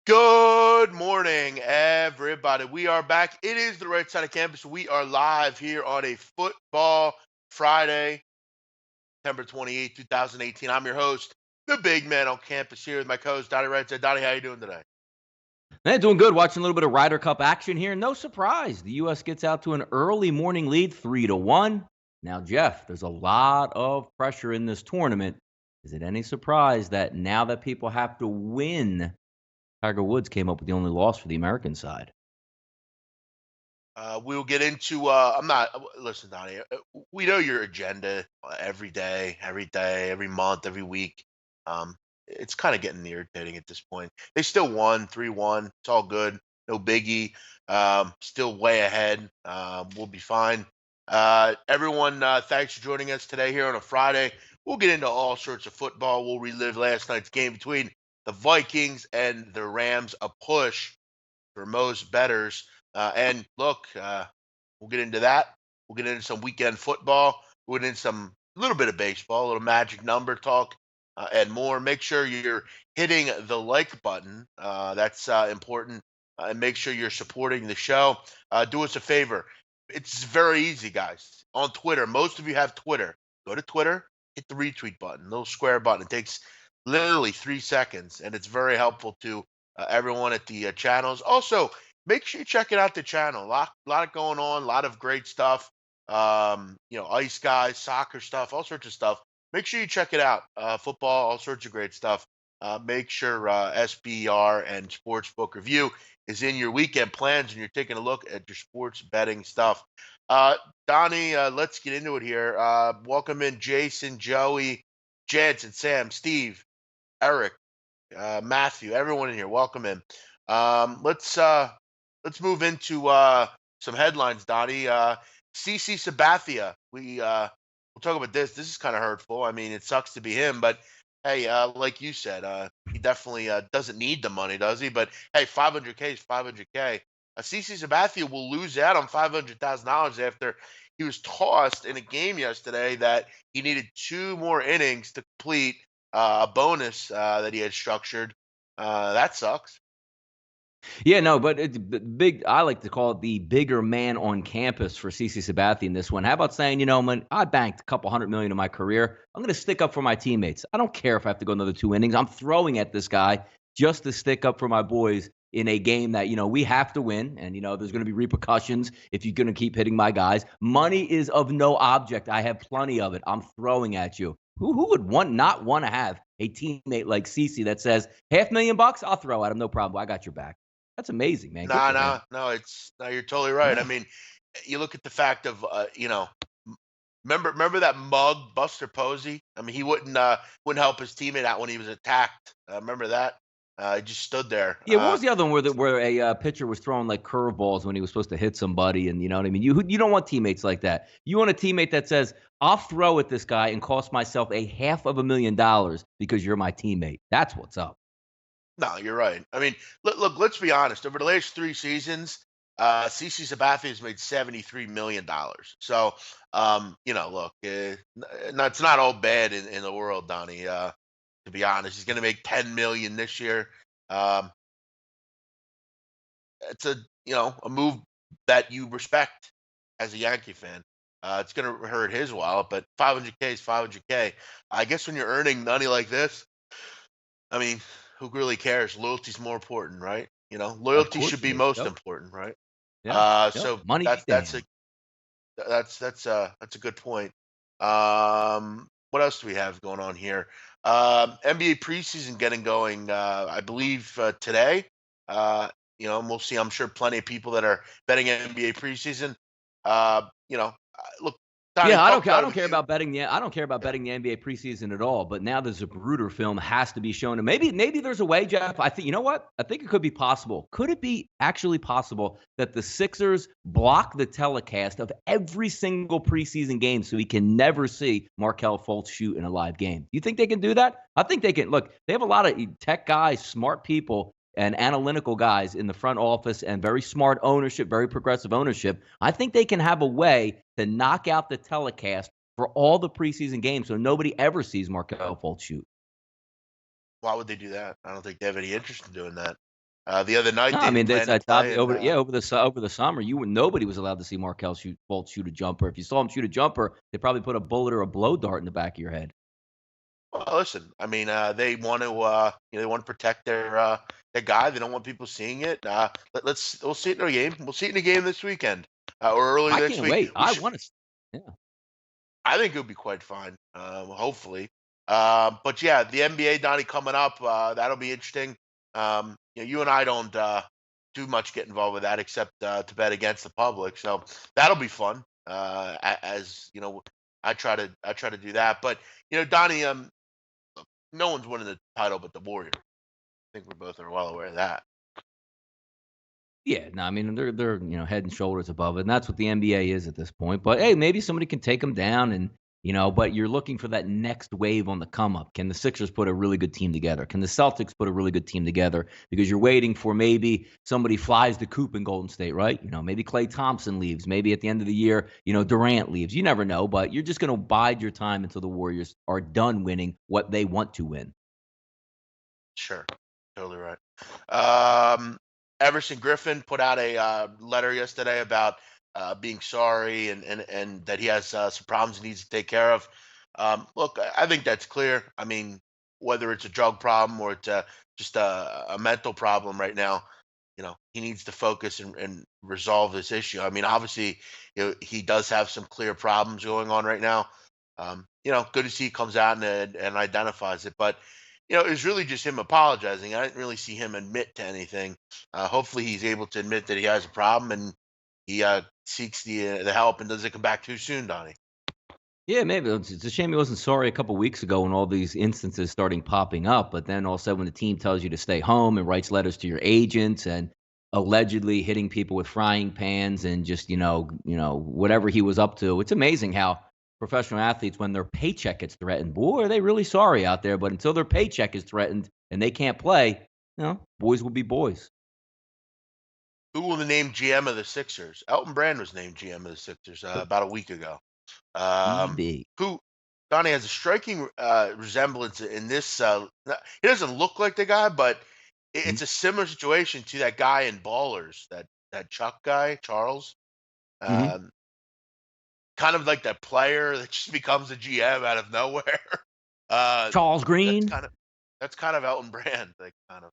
Good morning, everybody. We are back. It is the right side of campus. We are live here on a football Friday, September 28th, 2018. I'm your host, the big man on campus here with my co-host, Donnie Rightside. Donnie, how you doing today? Man, doing good. Watching a little bit of Ryder Cup action here. No surprise. The U.S. gets out to an early morning lead, 3-1. Now, Jeff, there's a lot of pressure in this tournament. Is it any surprise that now that people have to win, Tiger Woods came up with the only loss for the American side? We'll get into, listen, Donnie, we know your agenda every day, every month, every week. It's kind of getting irritating at this point. They still won 3-1. It's all good. No biggie. Still way ahead. We'll be fine. Everyone, thanks for joining us today here on a Friday. We'll get into all sorts of football. We'll relive last night's game between the Vikings and the Rams, a push for most bettors. And look, we'll get into that. We'll get into some weekend football. We'll get into some little bit of baseball, a little magic number talk, and more. Make sure you're hitting the like button. That's important. And make sure you're supporting the show. Do us a favor. It's very easy, guys. On Twitter, most of you have Twitter. Go to Twitter, hit the retweet button, little square button. It takes literally 3 seconds, and it's very helpful to everyone at the channels. Also, make sure you check it out the channel. A lot going on, a lot of great stuff. Ice guys, soccer stuff, all sorts of stuff. Make sure you check it out. Football, all sorts of great stuff. Make sure SBR and Sportsbook Review is in your weekend plans and you're taking a look at your sports betting stuff. Donnie, let's get into it here. Welcome in Jason, Joey, Jansen, Sam, Steve, Eric, Matthew, everyone in here. Welcome in. Let's move into some headlines, Donnie. CC Sabathia. We'll talk about this. This is kind of hurtful. I mean, it sucks to be him, but hey, like you said, he definitely doesn't need the money, does he? But hey, 500K is 500K. CC Sabathia will lose out on $500,000 after he was tossed in a game yesterday that he needed 2 more innings to complete a bonus that he had structured. That sucks. Yeah, no, but it's big. I like to call it the bigger man on campus for CC Sabathia in this one. How about saying, man, I banked a couple hundred million in my career. I'm going to stick up for my teammates. I don't care if I have to go another 2 innings. I'm throwing at this guy just to stick up for my boys in a game that, we have to win. And, there's going to be repercussions if you're going to keep hitting my guys. Money is of no object. I have plenty of it. I'm throwing at you. Who would not want to have a teammate like CC that says, $500,000? I'll throw at him. No problem. I got your back. That's amazing, man. Good Nah, for him. nah, no, no, you're totally right. I Yeah. mean, you look at the fact of, remember that mug, Buster Posey? I mean, he wouldn't help his teammate out when he was attacked. Remember that? He just stood there. Yeah, what was the other one where a pitcher was throwing like curveballs when he was supposed to hit somebody, and you know what I mean? You don't want teammates like that. You want a teammate that says, "I'll throw at this guy and cost myself a $500,000 because you're my teammate." That's what's up. No, you're right. I mean, look, let's be honest. Over the last 3 seasons, CC Sabathia has made $73 million. So, look, it's not all bad in the world, Donnie. To be honest, he's going to make 10 million this year. Um, it's a move that you respect as a Yankee fan. It's going to hurt his wallet, but 500K is 500K. I guess when you're earning money like this, I mean, who really cares? Loyalty's more important, right? Of Loyalty should course it be is. most Yep. important, right? Yeah. Yep. So Money be that's a damned. that's a good point. What else do we have going on here? NBA preseason getting going. I believe today. And we'll see. I'm sure plenty of people that are betting NBA preseason. Look, Donnie, Yeah, I talk don't care. I about it don't with care you. about betting. I don't care about Yeah. betting the NBA preseason at all. But now the Zapruder film has to be shown, and maybe there's a way, Jeff. I think you know what? I think it could be possible. Could it be actually possible that the Sixers block the telecast of every single preseason game so we can never see Markelle Fultz shoot in a live game? Do you think they can do that? I think they can. Look, they have a lot of tech guys, smart people, and analytical guys in the front office and very smart ownership, very progressive ownership. I think they can have a way to knock out the telecast for all the preseason games so nobody ever sees Markelle Fultz shoot. Why would they do that? I don't think they have any interest in doing that. The other night No, they I mean didn't plan to that's play, obvious. and Over the summer, nobody was allowed to see Markel Fultz shoot a jumper. If you saw him shoot a jumper, they probably put a bullet or a blow dart in the back of your head. well, listen, I mean, they want to, they want to protect their guy. They don't want people seeing it. We'll see it in a game. We'll see it in a game this weekend or early I next can't week. wait. We I should. want to. Yeah. I think it'll be quite fine. Hopefully. But yeah, the NBA, Donnie, coming up. That'll be interesting. You and I don't do much get involved with that except to bet against the public. So that'll be fun. As you know, I try to do that. But Donnie, no one's winning the title but the Warriors. I think we both are well aware of that. Yeah, no, I mean they're head and shoulders above it, and that's what the NBA is at this point. But hey, maybe somebody can take them down, and but you're looking for that next wave on the come up. Can the Sixers put a really good team together? Can the Celtics put a really good team together? Because you're waiting for maybe somebody flies the coop in Golden State, right? Maybe Klay Thompson leaves. Maybe at the end of the year, Durant leaves. You never know, but you're just going to bide your time until the Warriors are done winning what they want to win. Sure, totally right. Everson Griffin put out a letter yesterday about being sorry and that he has some problems he needs to take care of. Look, I think that's clear. I mean, whether it's a drug problem or it's just a mental problem right now, he needs to focus and resolve this issue. I mean, obviously, he does have some clear problems going on right now. Good to see he comes out and identifies it, but it was really just him apologizing. I didn't really see him admit to anything. Hopefully, he's able to admit that he has a problem and he seeks the help and doesn't come back too soon, Donnie. Yeah, maybe it's a shame he wasn't sorry a couple weeks ago when all these instances starting popping up. But then all of a sudden, when the team tells you to stay home and writes letters to your agents and allegedly hitting people with frying pans and just whatever he was up to, it's amazing how professional athletes, when their paycheck gets threatened, boy, are they really sorry out there. But until their paycheck is threatened and they can't play, boys will be boys. Who will the named GM of the Sixers? Elton Brand was named GM of the Sixers about a week ago. EB. Who Donnie has a striking resemblance in this. He doesn't look like the guy, but it's a similar situation to that guy in Ballers, that Chuck guy, Charles. Mm-hmm. Um, Kind of like that player that just becomes a GM out of nowhere. Charles That's Green. kind of Elton Brand, like kind of.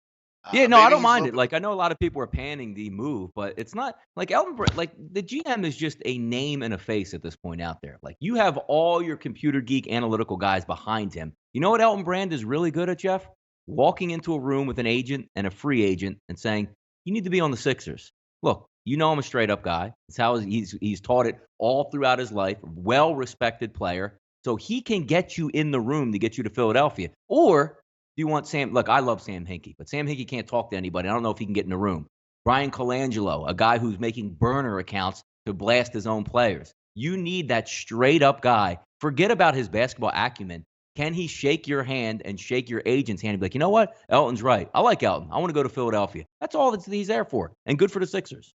Yeah, no, I Maybe don't he's a mind little it. bit. Like, I know a lot of people are panning the move, but it's not like like the GM is just a name and a face at this point out there. Like, you have all your computer geek analytical guys behind him. You know what Elton Brand is really good at, Jeff? Walking into a room with an agent and a free agent and saying, "You need to be on the Sixers." Look, I'm a straight up guy. It's how he's taught it all throughout his life. Well respected player, so he can get you in the room to get you to Philadelphia, or do you want Sam? Look, I love Sam Hinkie, but Sam Hinkie can't talk to anybody. I don't know if he can get in the room. Brian Colangelo, a guy who's making burner accounts to blast his own players. You need that straight up guy. Forget about his basketball acumen. Can he shake your hand and shake your agent's hand and be like, you know what? Elton's right. I like Elton. I want to go to Philadelphia. That's all that he's there for. And good for the Sixers.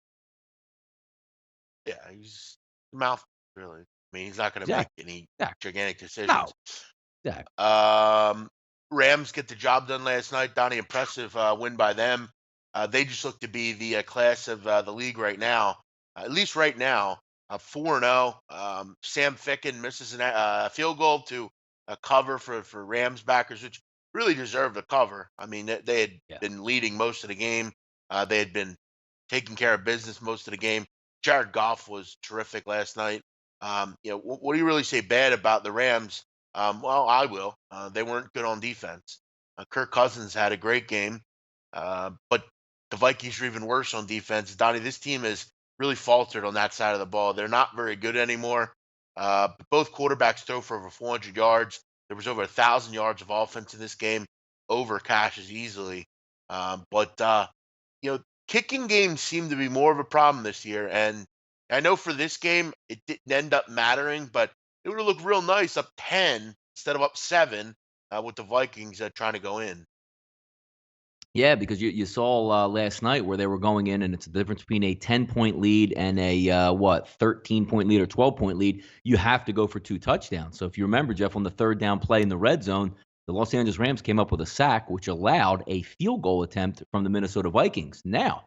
Yeah, he's the mouth, really. I mean, he's not going to make Exactly. any Exactly. gigantic No. decisions. Exactly. Rams get the job done last night. Donnie, impressive win by them. They just look to be the class of the league right now, at least right now. 4-0. Sam Ficken misses a field goal to cover for Rams backers, which really deserved a cover. I mean, they had been leading most of the game. They had been taking care of business most of the game. Jared Goff was terrific last night. What do you really say bad about the Rams? Well, I will. They weren't good on defense. Kirk Cousins had a great game, but the Vikings are even worse on defense. Donnie, this team has really faltered on that side of the ball. They're not very good anymore. Both quarterbacks throw for over 400 yards. There was over 1,000 yards of offense in this game, over Cash's easily. But kicking games seem to be more of a problem this year. And I know for this game, it didn't end up mattering, but it would have looked real nice up 10 instead of up 7 with the Vikings trying to go in. Yeah, because you saw last night where they were going in, and it's the difference between a 10-point lead and a 13-point lead or 12-point lead. You have to go for 2 touchdowns. So if you remember, Jeff, on the third down play in the red zone, the Los Angeles Rams came up with a sack, which allowed a field goal attempt from the Minnesota Vikings. Now,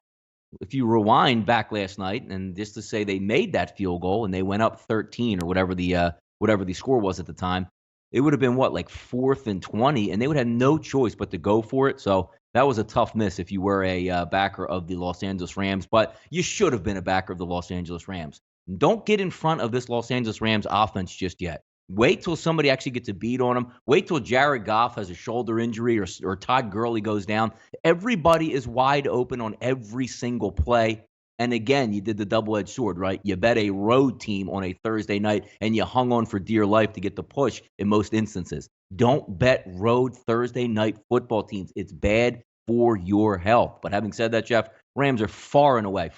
if you rewind back last night, and just to say they made that field goal and they went up 13 or whatever the score was at the time, it would have been what, like 4th and 20, and they would have no choice but to go for it. So that was a tough miss if you were a backer of the Los Angeles Rams, but you should have been a backer of the Los Angeles Rams. Don't get in front of this Los Angeles Rams offense just yet. Wait till somebody actually gets a beat on them. Wait till Jared Goff has a shoulder injury or Todd Gurley goes down. Everybody is wide open on every single play. And again, you did the double-edged sword, right? You bet a road team on a Thursday night, and you hung on for dear life to get the push in most instances. Don't bet road Thursday night football teams. It's bad for your health. But having said that, Jeff, Rams are far and away,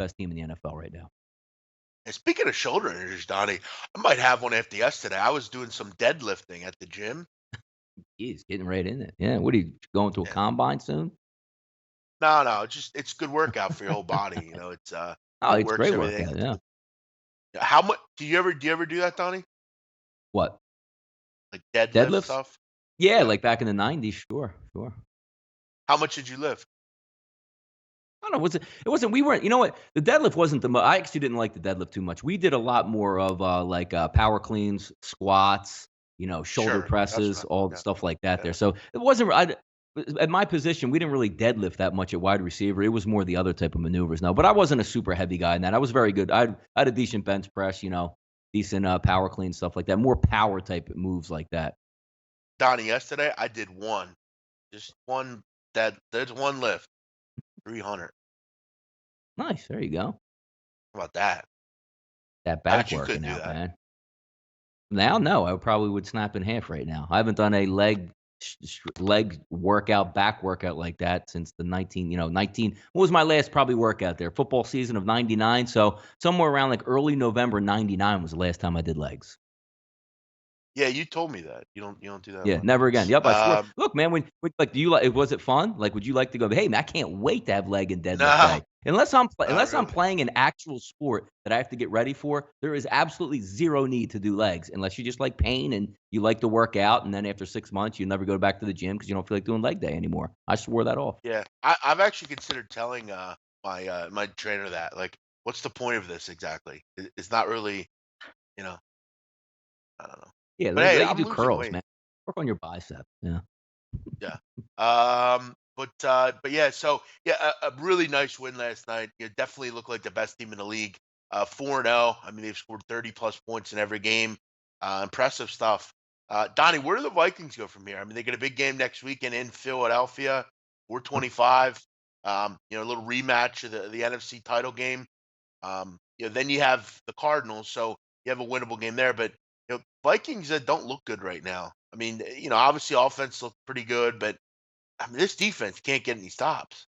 best team in the NFL right now. And speaking of shoulder injuries, Donnie, I might have one after yesterday. I was doing some deadlifting at the gym. He's getting right in it. Yeah, what are you going to a combine soon? No, it's good workout for your whole body. It's it It's works great everything. workout. Yeah. How much do you ever do that, Donnie? What? Like deadlift Deadlifts? stuff? Yeah, Yeah. like back in the 90s. Sure. How much did you lift? I don't know. It wasn't. We weren't. You know what? The deadlift wasn't the. I actually didn't like the deadlift too much. We did a lot more of power cleans, squats, shoulder Sure, that's presses, what. all the Yeah, stuff like that. yeah. There. So it wasn't. At my position, we didn't really deadlift that much at wide receiver. It was more the other type of maneuvers. No, but I wasn't a super heavy guy in that. I was very good. I had a decent bench press. Decent power clean stuff like that. More power type moves like that. Donnie, yesterday I did one, just one. There's one lift, 300. Nice. There you go. How about that? That I back bet you couldn't working do out, that. man. Now, no, I probably would snap in half right now. I haven't done a leg workout, back workout like that since the 19. What was my last probably workout there? Football season of '99. So somewhere around like early November '99 was the last time I did legs. Yeah, you told me that. You don't do that Yeah, much. never again. Yep, I swear. Um, Look, man, do you like? Was it fun? Like, would you like to go? Hey, man, I can't wait to have leg and deadlift no, day. Unless not I'm really. playing an actual sport that I have to get ready for, there is absolutely zero need to do legs unless you just like pain and you like to work out. And then after 6 months, you never go back to the gym because you don't feel like doing leg day anymore. I swore that off. Yeah, I've actually considered telling my trainer that. Like, what's the point of this exactly? It's not really, you know, I don't know. Yeah, But hey, let you I'm do losing curls, weight. man. Work on your bicep. Yeah. Yeah. But yeah, so yeah, a really nice win last night. You definitely look like the best team in the league. 4-0. I mean, they've scored 30 plus points in every game. Impressive stuff. Donnie, where do the Vikings go from here? I mean, they get a big game next weekend in Philadelphia. 425. A little rematch of the NFC title game. Then you have the Cardinals, so you have a winnable game there. But Vikings don't look good right now. I mean, obviously offense looked pretty good, but I mean, this defense can't get any stops.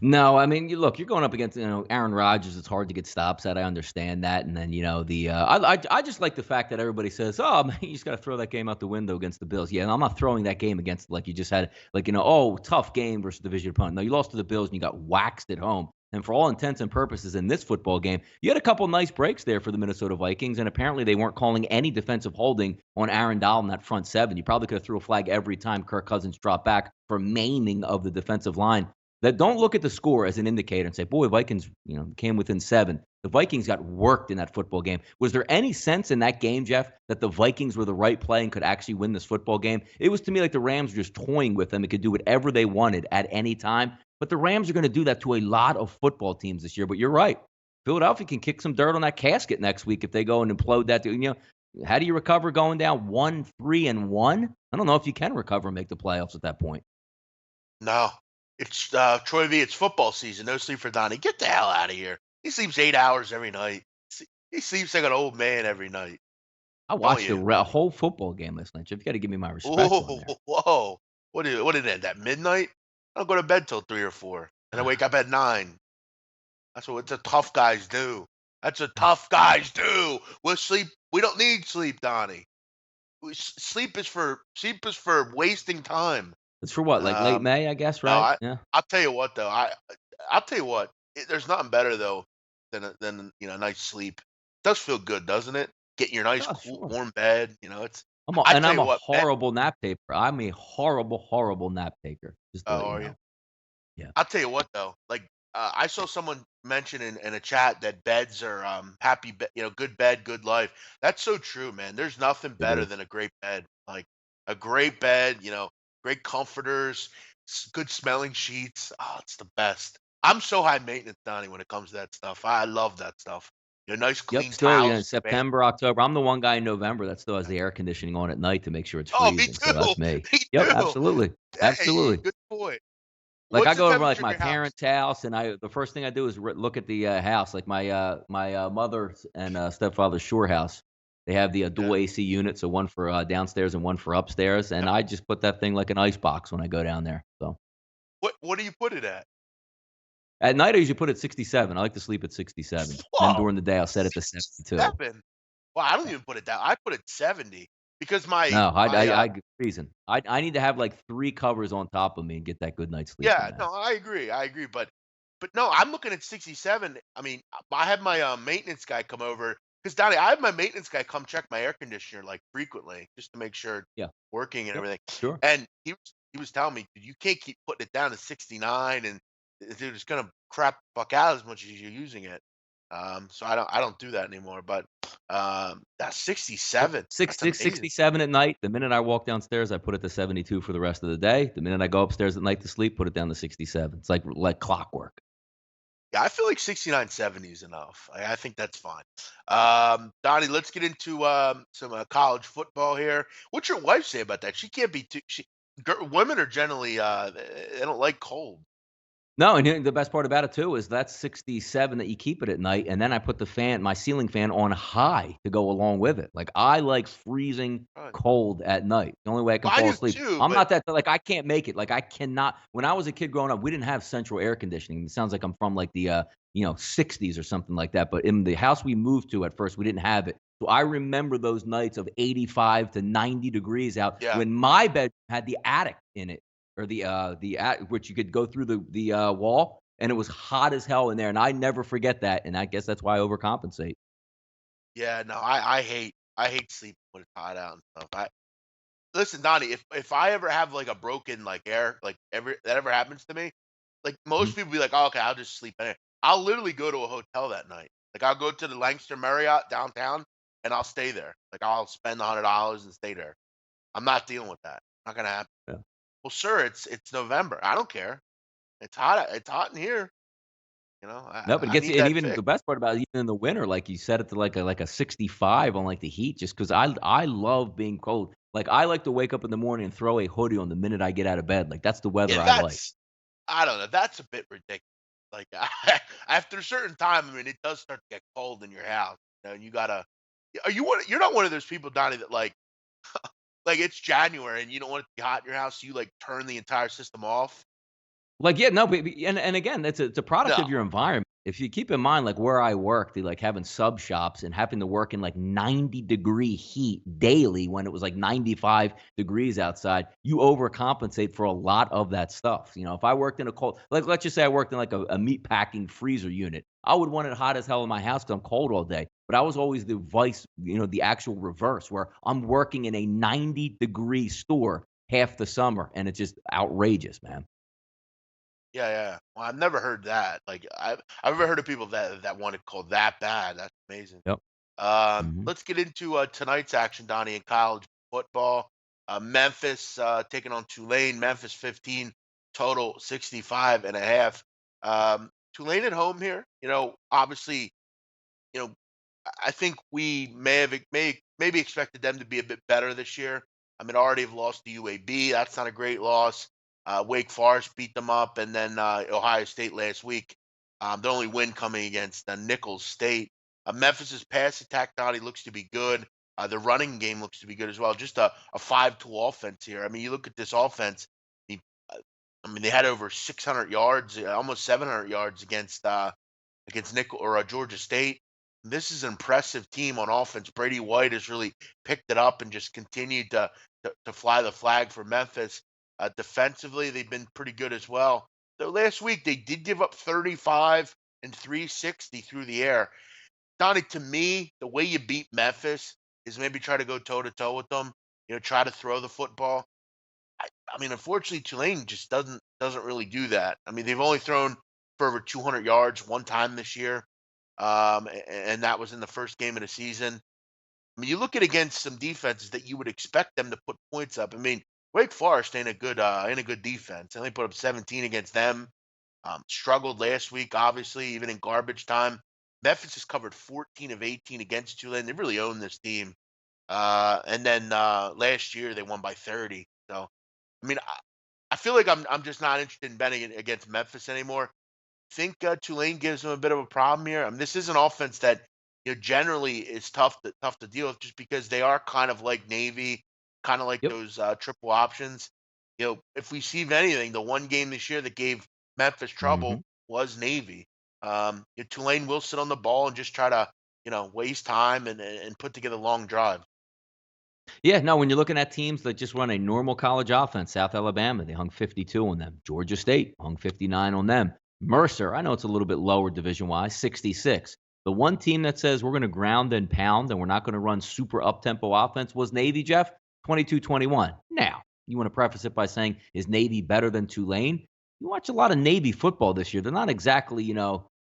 No, I mean, you're going up against Aaron Rodgers. It's hard to get stops at. I understand that, and then I just like the fact that everybody says, "Oh man, you just got to throw that game out the window against the Bills." Yeah, and I'm not throwing that game against like you just had oh tough game versus division opponent. No, you lost to the Bills and you got waxed at home. And for all intents and purposes, in this football game, you had a couple nice breaks there for the Minnesota Vikings, and apparently they weren't calling any defensive holding on Aaron Donald in that front seven. You probably could have threw a flag every time Kirk Cousins dropped back for maiming of the defensive line. That don't look at the score as an indicator and say, boy, Vikings, came within 7. The Vikings got worked in that football game. Was there any sense in that game, Jeff, that the Vikings were the right play and could actually win this football game? It was to me like the Rams were just toying with them and could do whatever they wanted at any time. But the Rams are going to do that to a lot of football teams this year. But you're right. Philadelphia can kick some dirt on that casket next week if they go and implode that. How do you recover going down 1-3-1? I don't know if you can recover and make the playoffs at that point. No, it's Troy V. It's football season. No sleep for Donnie. Get the hell out of here. He sleeps 8 hours every night. He sleeps like an old man every night. I Don't watched you? a whole football game last night. Jeff, you got to give me my respect on Oh, there. whoa! What did it end at midnight? I don't go to bed till 3 or 4, and I wake up at 9. That's what the tough guys do. That's what tough guys do. We sleep. We don't need sleep, Donnie. Sleep is for wasting time. It's for what, like late Um, May, I guess, no, right? Yeah. I'll tell you what though. I'll tell you what. There's nothing better though than a nice sleep. It does feel good, doesn't it? Getting your nice Oh, cool sure. warm bed. I tell I'm you a what, bet. horrible nap taker. I'm a horrible, horrible nap taker. Just to let you Are you? know. Yeah. I'll tell you what though, like I saw someone mention in a chat that beds are happy, good bed, good life. That's so true, man. There's nothing It better is. than a great bed. Like a great bed, great comforters, good smelling sheets. Oh, it's the best. I'm so high maintenance, Donnie, when it comes to that stuff. I love that stuff. Nice Yep, clean still, towels. September, October. I'm the one guy in November that still has the air conditioning on at night to make sure it's Oh, me freezing, so too. that's me. Me Yep, too. absolutely. Hey, Absolutely. good point. Like, I What's the go over, like, temperature in my your house? parents' house, and the first thing I do is look at the, house, like, my mother's and, stepfather's shore house. They have the, Yeah. dual AC unit, so one for, downstairs and one for upstairs, and Yep. I just put that thing like an ice box when I go down there, so. What do you put it at? At night, I usually put it 67. I like to sleep at 67. Then Whoa, during the day, I'll set it to 72. 67. Well, I don't even put it down. I put it 70 because my No, my I freezing. I need to have, like, 3 covers on top of me and get that good night's sleep in, yeah, man. no, I agree, but no, I'm looking at 67. I mean, I had my maintenance guy come over because Donnie, I have my maintenance guy come check my air conditioner like frequently just to make sure it's Yeah. working and Yep. everything. Sure. And he was telling me, "Dude, you can't keep putting it down to 69, and dude, it's gonna crap the fuck out as much as you're using it." So I don't do that anymore. But that's Yep. 67. That's Six amazing. 67 at night. The minute I walk downstairs, I put it to 72 for the rest of the day. The minute I go upstairs at night to sleep, put it down to 67. It's like clockwork. Yeah, I feel like 69, 70 is enough. I think that's fine. Donnie, let's get into some college football here. What's your wife say about that? She can't be too. Women are generally they don't like cold. No, and the best part about it too is that's 67 that you keep it at night, and then I put my ceiling fan on high to go along with it. Like, I like freezing Right. cold at night. The only way I can Well, I fall do asleep. too, I'm but not that like, I can't make it. Like, I cannot when I was a kid growing up, we didn't have central air conditioning. It sounds like I'm from, like, the, 60s or something like that, but in the house we moved to at first, we didn't have it. So I remember those nights of 85 to 90 degrees out yeah, when my bed had the attic in it or the at which you could go through the wall, and it was hot as hell in there, and I never forget that, and I guess that's why I overcompensate. yeah. No, I hate sleeping when it's hot out and stuff. Listen, Donnie, if I ever have like a broken like air like ever that ever happens to me, like Mhm. most people be like, oh, okay, I'll just sleep in it. I'll literally go to a hotel that night. Like I'll go to the Lancaster Marriott downtown and I'll stay there. Like I'll spend $100 and stay there. I'm not dealing with that. Not gonna happen. Yeah. Well, sir, it's November. I don't care. It's hot. It's hot in here. No, but it I gets need you, and that even fixed. the best part about it, even in the winter, like, you set it to like a 65 on, like, the heat just 'cause I love being cold. Like, I like to wake up in the morning and throw a hoodie on the minute I get out of bed. Like, that's the Yeah, weather I like. that's I don't know. That's a bit ridiculous. Like after a certain time, I mean, it does start to get cold in your house. And you gotta. Are you one? You're not one of those people, Donnie, that like it's January and you don't want it to be hot in your house. So you like turn the entire system off. Like, yeah, no, but and again, it's a product No. of your environment. If you keep in mind, like, where I work, the like, having sub shops and having to work in, like, 90-degree heat daily when it was, like, 95 degrees outside, you overcompensate for a lot of that stuff. If I worked in a cold like, let's just say I worked in, like, a meat packing freezer unit, I would want it hot as hell in my house because 'cause I'm cold all day. But I was always the actual reverse, where I'm working in a 90-degree store half the summer, and it's just outrageous, man. Yeah, yeah. Well, I've never heard that. Like I've never heard of people that want it cold that bad. That's amazing. Yep. Mhm. Let's get into tonight's action, Donnie, in college football. Memphis taking on Tulane. Memphis 15, total 65 and a half. Tulane at home here. Obviously, you know, I think we maybe expected them to be a bit better this year. I mean, already have lost to UAB. That's not a great loss. Wake Forest beat them up, and then Ohio State last week. The only win coming against Nichols State. Memphis's pass attack, Donnie, looks to be good. The running game looks to be good as well. Just a 5-tool offense here. I mean, you look at this offense. The, uh, I mean, they had over 600 yards, almost 700 yards against Georgia State. This is an impressive team on offense. Brady White has really picked it up and just continued to fly the flag for Memphis. Defensively, they've been pretty good as well. Though last week they did give up 35 and 360 through the air. Donnie, to me, the way you beat Memphis is maybe try to go toe to toe with them. try to throw the football. I mean, unfortunately, Tulane just doesn't really do that. I mean, they've only thrown for over 200 yards one time this year, and that was in the first game of the season. I mean, you look at against some defenses that you would expect them to put points up. I mean, Wake Forest ain't a good defense. They only put up 17 against them. Struggled last week, obviously, even in garbage time. Memphis has covered 14 of 18 against Tulane. They really own this team. And then last year they won by 30. So I mean, I feel like I'm just not interested in betting against Memphis anymore. Think Tulane gives them a bit of a problem here. I mean, this is an offense that generally is tough to deal with, just because they are kind of like Navy, kind of like Yep. those triple options. If we see anything, the one game this year that gave Memphis Hmm. trouble was Navy. Tulane will sit on the ball and just try to waste time and put together long drives. Yeah, no, when you're looking at teams that just run a normal college offense, South Alabama, they hung 52 on them. Georgia State hung 59 on them. Mercer, I know it's a little bit lower division wise, 66. The one team that says we're going to ground and pound and we're not going to run super up tempo offense was Navy, Jeff, 22-21. Now, you want to preface it by saying, is Navy better than Tulane? You watch a lot of Navy football this year. They're not exactly,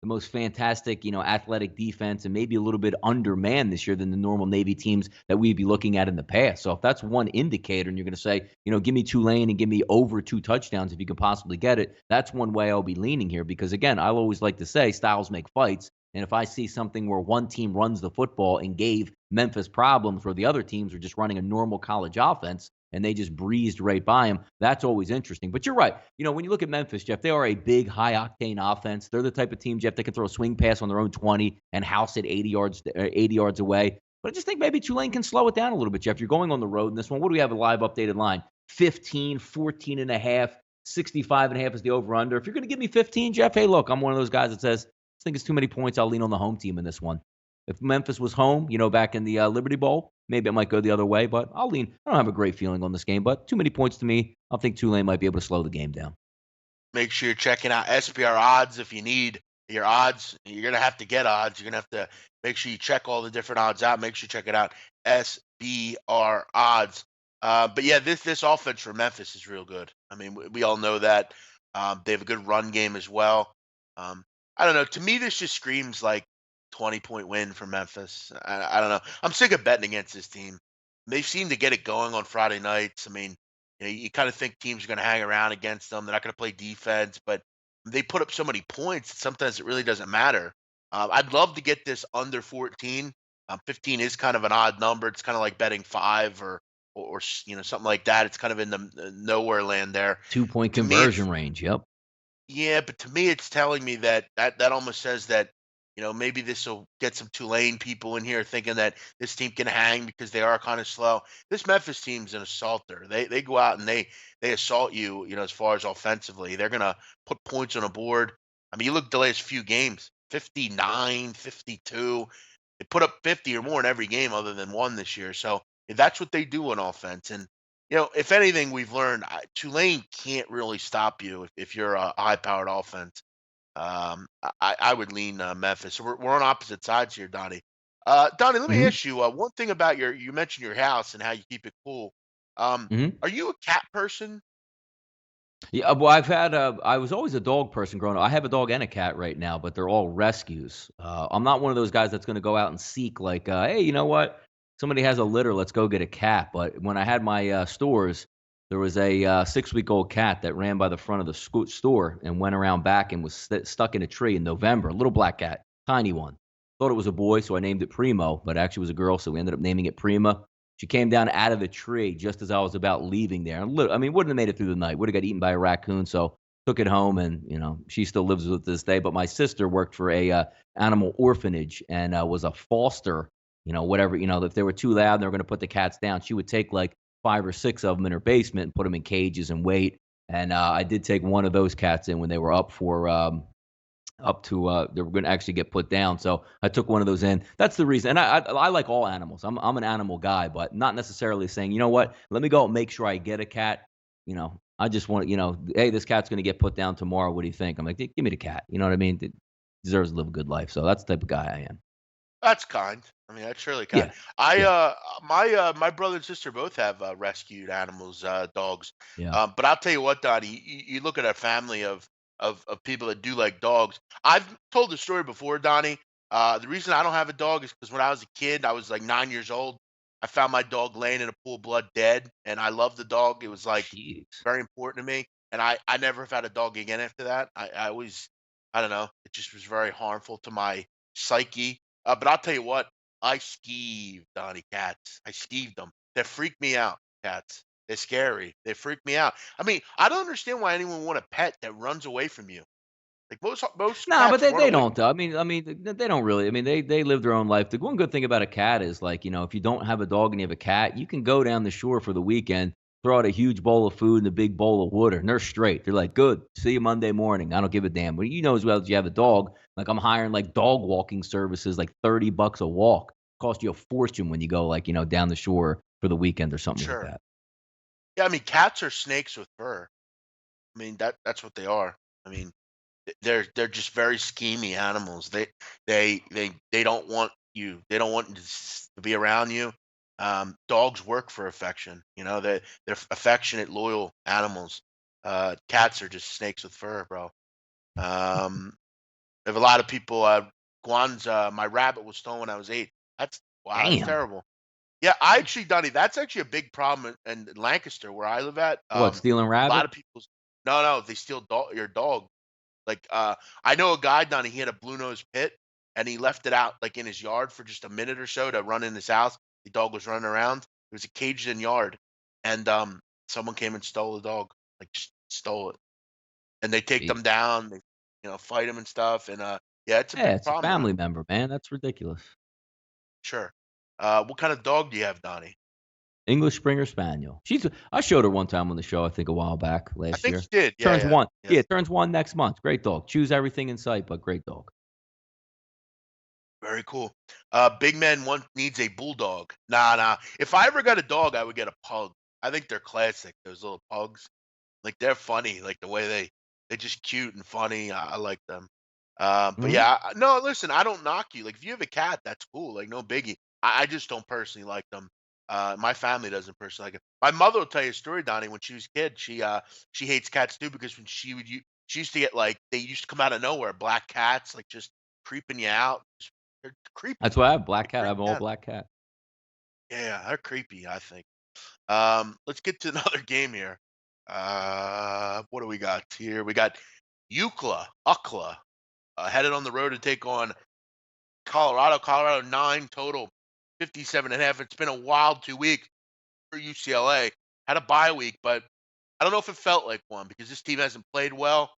the most fantastic, athletic defense, and maybe a little bit undermanned this year than the normal Navy teams that we'd be looking at in the past. So if that's one indicator and you're going to say, give me Tulane and give me over 2 touchdowns if you can possibly get it, that's one way I'll be leaning here. Because again, I'll always like to say styles make fights. And if I see something where one team runs the football and gave Memphis problems where the other teams are just running a normal college offense, and they just breezed right by him. That's always interesting. But you're right. When you look at Memphis, Jeff, they are a big, high-octane offense. They're the type of team, Jeff, that can throw a swing pass on their own 20 and house it 80 yards away. But I just think maybe Tulane can slow it down a little bit, Jeff. You're going on the road in this one. What do we have a live updated line? 15, 14 and a half, 65 and a half is the over-under. If you're going to give me 15, Jeff, hey, look, I'm one of those guys that says, I think it's too many points. I'll lean on the home team in this one. If Memphis was home, back in the Liberty Bowl, maybe it might go the other way, but I'll lean. I don't have a great feeling on this game, but too many points to me. I think Tulane might be able to slow the game down. Make sure you're checking out SBR odds if you need your odds. You're gonna have to get odds. You're gonna have to make sure you check all the different odds out. Make sure you check it out. SBR odds. But yeah, this offense for Memphis is real good. I mean, we all know that. They have a good run game as well. Um, I don't know. To me, this just screams like 20-point win for Memphis. I don't know. I'm sick of betting against this team. They seem to get it going on Friday nights. I mean, you kind of think teams are going to hang around against them. They're not going to play defense, but they put up so many points that sometimes it really doesn't matter. I'd love to get this under 14. 15 is kind of an odd number. It's kind of like betting five or something like that. It's kind of in the nowhere land there. 2 point To me, conversion it's range. Yep. yeah, but to me, it's telling me that almost says that maybe this will get some Tulane people in here thinking that this team can hang because they are kind of slow. This Memphis team's an assaulter. They go out and they assault you. As far as offensively, they're gonna put points on a board. I mean, you look at the last few games: 59, 52. They put up 50 or more in every game other than one this year. So that's what they do on offense. And if anything, we've learned Tulane can't really stop you if you're a high-powered offense. I would lean Memphis. So we're on opposite sides here, Donnie. Donnie, let me Hmm. ask you one thing about you mentioned your house and how you keep it cool. Hmm. Are you a cat person? Yeah, well, I was always a dog person growing up. I have a dog and a cat right now, but they're all rescues. I'm not one of those guys that's going to go out and seek like, hey, you know what? Somebody has a litter, let's go get a cat. But when I had my stores, there was a 6-week-old cat that ran by the front of the store and went around back and was stuck in a tree in November. A little black cat, tiny one. Thought it was a boy, so I named it Primo, but actually was a girl, so we ended up naming it Prima. She came down out of the tree just as I was about leaving there. I mean, wouldn't have made it through the night. Would have got eaten by a raccoon. So took it home, and she still lives with this day. But my sister worked for a animal orphanage and was a foster. Whatever. If they were too loud, they were going to put the cats down. She would take like 5 or 6 of them in her basement and put them in cages and wait. And I did take one of those cats in when they were up to they were going to actually get put down. So I took one of those in. That's the reason. And I like all animals. I'm an animal guy, but not necessarily saying, you know what, let me go and make sure I get a cat. I just want hey, this cat's going to get put down tomorrow. What do you think? I'm like, give me the cat. You know what I mean? It deserves to live a good life. So that's the type of guy I am. That's kind. I mean, that's really kind. Yeah, I yeah, my brother and sister both have rescued animals, dogs. yeah. But I'll tell you what, Donnie, you look at a family of people that do like dogs. I've told the story before, Donnie. The reason I don't have a dog is because when I was a kid, I was like 9 years old. I found my dog laying in a pool of blood dead, and I loved the dog. It was like Jeez. very important to me, and I never have had a dog again after that. I always, I don't know, it just was very harmful to my psyche. But I'll tell you what, I skeeve Donnie cats. I skeeve them. They freak me out, cats. They're scary. They freak me out. I mean, I don't understand why anyone want a pet that runs away from you. Like most No, but cats run they away don't from though. I mean, they don't really. I mean, they live their own life. The one good thing about a cat is like, if you don't have a dog and you have a cat, you can go down the shore for the weekend, throw out a huge bowl of food and a big bowl of water, and they're straight. They're like, good. See you Monday morning. I don't give a damn. But you know as well as you have a dog. Like I'm hiring like dog walking services, like $30 a walk. Cost you a fortune when you go like, down the shore for the weekend or something like sure. that. Yeah, I mean, cats are snakes with fur. I mean, that's what they are. I mean, they're just very schemy animals. They don't want you. They don't want to be around you. Dogs work for affection. They're affectionate, loyal animals. Cats are just snakes with fur, bro. Um, If a lot of people, Guan's, my rabbit was stolen when I was 8. That's wow, that's Damn. terrible. Yeah, I actually, Donnie, that's actually a big problem in Lancaster where I live at. What, stealing A lot rabbit? of people's no, they steal your dog. Like, I know a guy, Donnie, he had a blue nose pit and he left it out like in his yard for just a minute or so to run in his house. The dog was running around. It was a caged in yard, and someone came and stole the dog, like just stole it, and they take them Jeez. down. They fight them and stuff, and yeah, it's a Yeah, big it's a problem around. family member, man. That's ridiculous. Sure. What kind of dog do you have, Donnie? English Springer Spaniel. I showed her one time on the show, I think a while back, I last think year. you did. Yeah, Turns yeah, 1. yeah. Yeah, turns 1 next month. Great dog. Chews everything in sight, but great dog. Very cool. Big man one needs a bulldog. Nah. If I ever got a dog, I would get a pug. I think they're classic. Those little pugs, like they're funny. Like the way they're just cute and funny. I like them. But Mhm. yeah, no. Listen, I don't knock you. Like if you have a cat, that's cool. Like no biggie. I just don't personally like them. My family doesn't personally like it. My mother will tell you a story, Donnie. When she was a kid, she hates cats too because when she used to get like they used to come out of nowhere, black cats, like just creeping you out. They're creepy. That's why I have black They cat. I creep have an me all out. black cat. Yeah, they're creepy, I think. Let's get to another game here. What do we got here? We got UCLA, headed on the road to take on Colorado. Colorado 9 total, 57.5. It's been a wild 2 weeks for UCLA. Had a bye week, but I don't know if it felt like one because this team hasn't played well.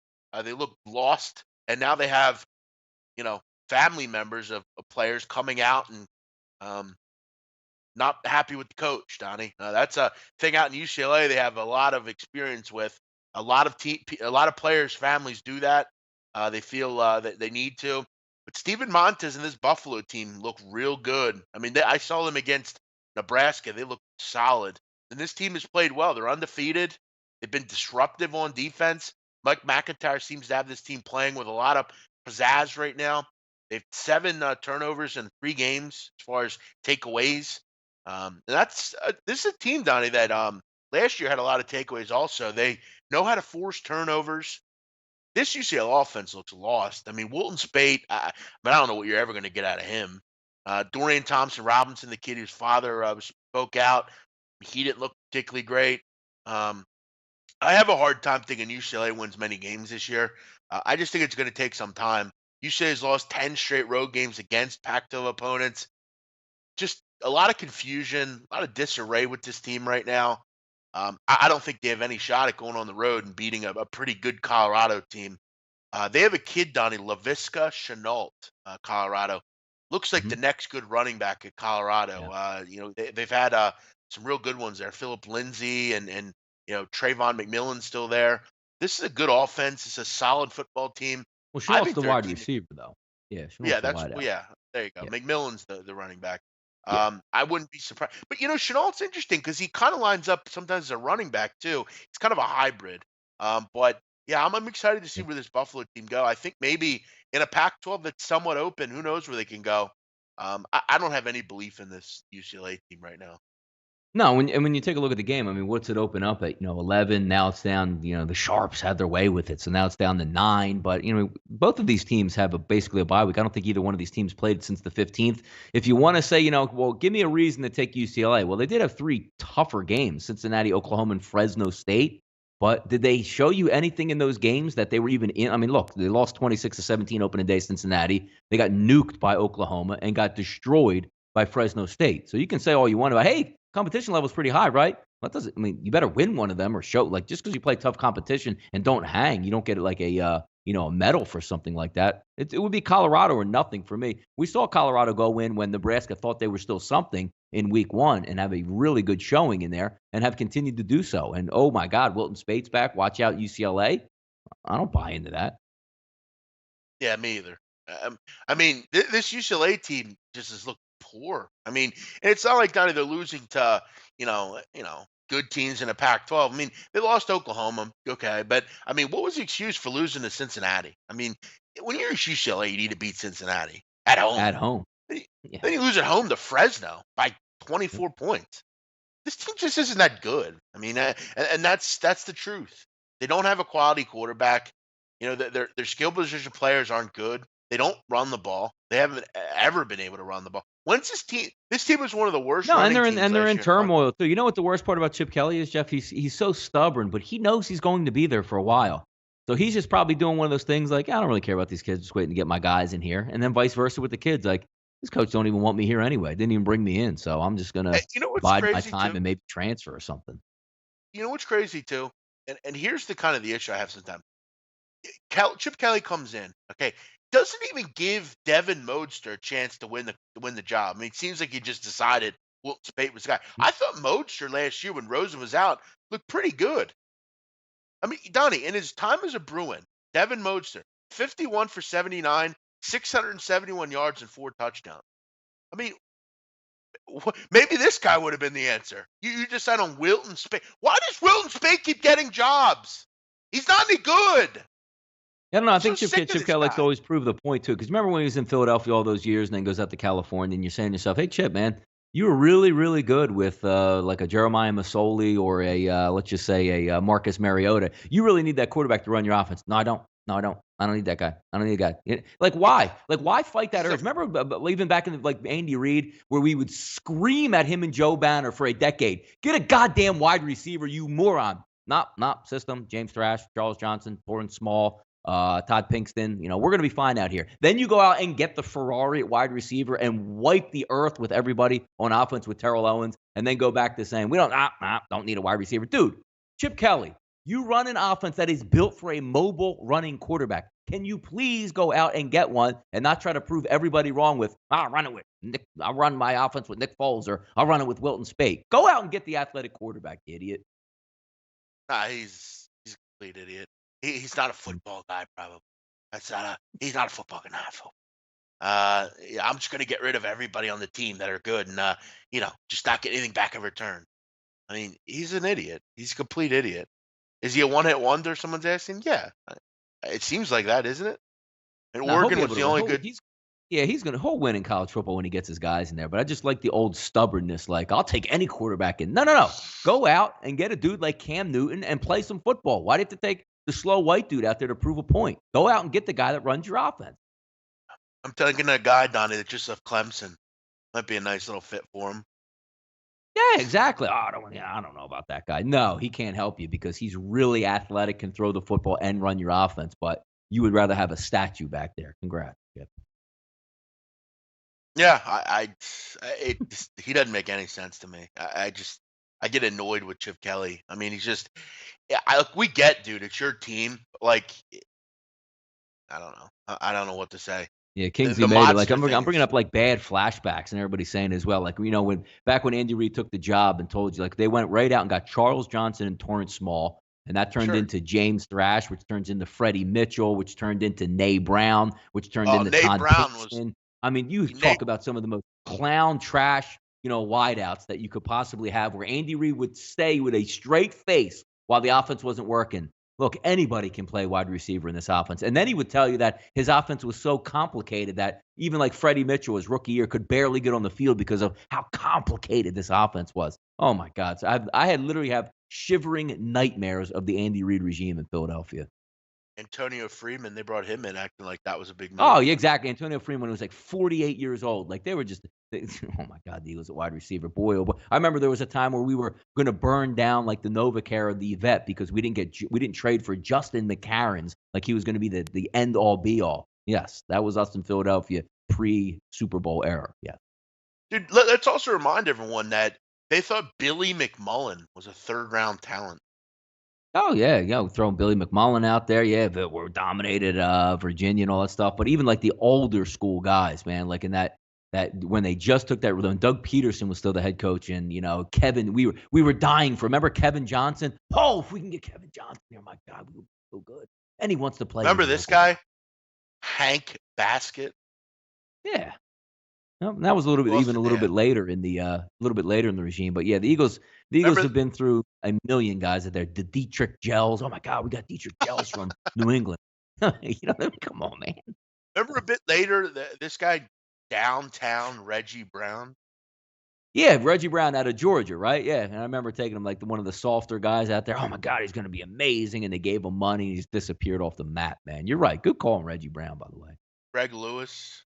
They look lost, and now they have you know family members of players coming out and um, not happy with the coach, Donnie. That's a thing out in UCLA. They have a lot of experience with a lot of players' families do that. They feel that they need to. But Steven Montez and this Buffalo team look real good. I mean, I saw them against Nebraska. They look solid. And this team has played well. They're undefeated. They've been disruptive on defense. Mike McIntyre seems to have this team playing with a lot of pizzazz right now. They've 7 turnovers in 3 games as far as takeaways. And this is a team, Donnie, that last year had a lot of takeaways. Also, they know how to force turnovers. This UCL offense looks lost. I mean, Wilton Spate, but I don't know what you're ever going to get out of him. Dorian Thompson Robinson, the kid whose father spoke out, he didn't look particularly great. Um, I have a hard time thinking UCLA wins many games this year. I just think it's going to take some time. UCLA has lost 10 straight road games against Pac-12 opponents. Just a lot of confusion, a lot of disarray with this team right now. I don't think they have any shot at going on the road and beating a pretty good Colorado team. They have a kid, Donnie Laviska Chenault, Colorado. Looks like the Mhm. next good running back at Colorado. Yeah. They've had some real good ones there. Philip Lindsay and Trayvon McMillan's still there. This is a good offense. It's a solid football team. Well, I Chenault's think the they're a wide team. receiver, though. Yeah, Yeah, Chenault's the that's wide well, out. yeah. There you go. Yeah. McMillan's the running back. Yeah. I wouldn't be surprised. But Chenault's interesting because he kind of lines up sometimes as a running back too. It's kind of a hybrid. But yeah, I'm excited to see Yeah. where this Buffalo team go. I think maybe in a Pac-12 that's somewhat open, who knows where they can go. I don't have any belief in this UCLA team right now. No, when you take a look at the game, I mean, what's it open up at? 11. Now it's down. The Sharps had their way with it, so now it's down to 9. But both of these teams have basically a bye week. I don't think either one of these teams played since the 15th. If you want to say, well, give me a reason to take UCLA. Well, they did have 3 tougher games: Cincinnati, Oklahoma, and Fresno State. But did they show you anything in those games that they were even in? I mean, look, they lost 26-17 opening day Cincinnati. They got nuked by Oklahoma and got destroyed by Fresno State. So you can say all you want about, hey, competition level is pretty high, right? What does it? I mean, you better win one of them or show just because you play tough competition and don't hang, you don't get like a medal for something like that. It would be Colorado or nothing for me. We saw Colorado go in when Nebraska thought they were still something in week 1 and have a really good showing in there and have continued to do so. And oh my God, Wilton Spate's back. Watch out, UCLA. I don't buy into that. Yeah, me either. I mean, this UCLA team just has looked poor. I mean, and it's not like Donnie they're losing to good teams in a Pac-12. I mean, they lost to Oklahoma, okay, but I mean, what was the excuse for losing to Cincinnati? I mean, when you're UCLA, you need to beat Cincinnati at home. At home. Then you Yeah. then you lose at home to Fresno by 24 points. This team just isn't that good. I mean, and that's the truth. They don't have a quality quarterback. Their skill position players aren't good. They don't run the ball. They haven't ever been able to run the ball. When's this team? This team was one of the worst No, and running they're in teams and they're last in year. turmoil too. You know what the worst part about Chip Kelly is, Jeff? He's so stubborn, but he knows he's going to be there for a while. So he's just probably doing one of those things like, I don't really care about these kids, just waiting to get my guys in here. And then vice versa with the kids. Like, this coach don't even want me here anyway. Didn't even bring me in. So I'm just gonna You know what's bide my crazy time too? and maybe transfer or something. You know what's crazy too? And here's the kind of the issue I have sometimes. Chip Kelly comes in, okay, doesn't even give Devin Modster a chance to win the job. I mean, it seems like he just decided Wilt Spate was the guy. I thought Modster last year when Rosen was out looked pretty good. I mean, Donnie, in his time as a Bruin, Devin Modster, 51 for 79, 671 yards and 4 touchdowns. I mean, maybe this guy would have been the answer. You decide on Wilton Spate. Why does Wilton Spate keep getting jobs? He's not any good. I don't know. I I'm so think Chip, sick of Chip this Kelly likes to guy. always prove the point too. Because remember when he was in Philadelphia all those years, and then goes out to California, and you're saying to yourself, "Hey, Chip, man, you were really, really good with like a Jeremiah Masoli or a let's just say a Marcus Mariota. You really need that quarterback to run your offense." No, I don't. No, I don't. I don't need that guy. I don't need a guy. Like why? Like why fight that He's a urge? Remember, even back in like Andy Reid, where we would scream at him and Joe Banner for a decade, "Get a goddamn wide receiver, you moron!" Not system. James Thrash, Charles Johnson, Torrance Small. Todd Pinkston, we're going to be fine out here. Then you go out and get the Ferrari at wide receiver and wipe the earth with everybody on offense with Terrell Owens, and then go back to saying, we don't need a wide receiver. Dude, Chip Kelly, you run an offense that is built for a mobile running quarterback. Can you please go out and get one and not try to prove everybody wrong with, I'll run it with Nick, I'll run my offense with Nick Foles, or I'll run it with Wilton Spate. Go out and get the athletic quarterback, you idiot. Nah, he's a complete idiot. He's not a football guy, probably. He's not a football guy. Not a football. Yeah, I'm just gonna get rid of everybody on the team that are good and just not get anything back in return. I mean, he's an idiot. He's a complete idiot. Is he a one-hit wonder? Someone's asking. Yeah, it seems like that, isn't it? And Now he'll be Oregon was able the to. only good. He'll win in college football when he gets his guys in there. But I just like the old stubbornness. Like I'll take any quarterback in. No. Go out and get a dude like Cam Newton and play some football. Why do you have to take the slow white dude out there to prove a point? Go out and get the guy that runs your offense. I'm taking a guy, Donnie, that just left Clemson. Might be a nice little fit for him. Yeah, exactly. Oh, I don't know about that guy. No, he can't help you because he's really athletic, can throw the football and run your offense. But you would rather have a statue back there. Congrats. Yep. Yeah, he doesn't make any sense to me. I get annoyed with Chip Kelly. I mean, he's just yeah. We get, dude. It's your team. Like I don't know. I don't know what to say. Yeah, The, Kingsley the made it. Like monster I'm bringing things. up like bad flashbacks, and everybody's saying as well. Like when back when Andy Reid took the job and told you, like they went right out and got Charles Johnson and Torrance Small, and that turned Sure. into James Thrash, which turns into Freddie Mitchell, which turned into Nay Brown, which turned Oh, into Nate Todd Brown was Pinkston. I mean, you Nate. talk about some of the most clown trash, wideouts that you could possibly have, where Andy Reid would stay with a straight face while the offense wasn't working. look, anybody can play wide receiver in this offense. And then he would tell you that his offense was so complicated that even like Freddie Mitchell, his rookie year, could barely get on the field because of how complicated this offense was. Oh my God! So I had literally have shivering nightmares of the Andy Reid regime in Philadelphia. Antonio Freeman, they brought him in acting like that was a big Oh, move. yeah, exactly. Antonio Freeman was like 48 years old. Like they were just, oh my God, the Eagles at wide receiver. Boy, oh boy. I remember there was a time where we were going to burn down like the Novacare of the vet because we didn't trade for Justin McCarron's like he was going to be the end all be all. Yes, that was us in Philadelphia pre Super Bowl era. Yeah. Dude, let's also remind everyone that they thought Billy McMullen was a third-round talent. Oh yeah, throwing Billy McMullen out there, yeah, but we're dominated Virginia and all that stuff. But even like the older school guys, man, like in that when they just took that, when Doug Peterson was still the head coach, and Kevin, we were dying for. Remember Kevin Johnson? Oh, if we can get Kevin Johnson here, my God, we would be so good. And he wants to play. Remember this guy, Hank Basket? Yeah. No, that was a little bit Who else even a did they little have? bit later in the regime. But yeah, the Eagles Remember, have been through a million guys at there. The Dietrich Gels. Oh my God, we got Dietrich Gels from New England. Come on, man. remember a bit later this guy, downtown Reggie Brown. Yeah, Reggie Brown out of Georgia, right? Yeah, and I remember taking him like one of the softer guys out there. Oh my God, he's going to be amazing, and they gave him money. And he just disappeared off the map, man. You're right. Good call on Reggie Brown, by the way. Greg Lewis.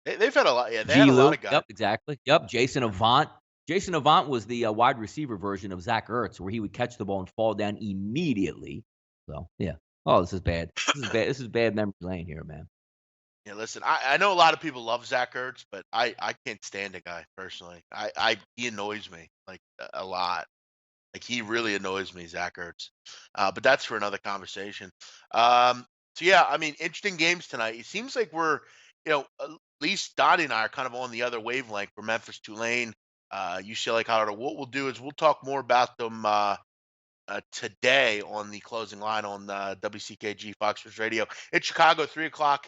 They've had a lot. Yeah, they had G. a lot Lou. of guys. Yep, exactly. Yep. Jason Avant. Jason Avant was the wide receiver version of Zach Ertz, where he would catch the ball and fall down immediately. So yeah. Oh, this is bad. This is bad memory lane here, man. Yeah, listen, I know a lot of people love Zach Ertz, but I can't stand the guy personally. He annoys me like a lot. Like he really annoys me, Zach Ertz. But that's for another conversation. So yeah, I mean, interesting games tonight. It seems like we're, at least Donnie and I are kind of on the other wavelength for Memphis, Tulane, UCLA, Colorado. What we'll do is we'll talk more about them today on the closing line on WCKG Fox Sports Radio. It's Chicago, 3 o'clock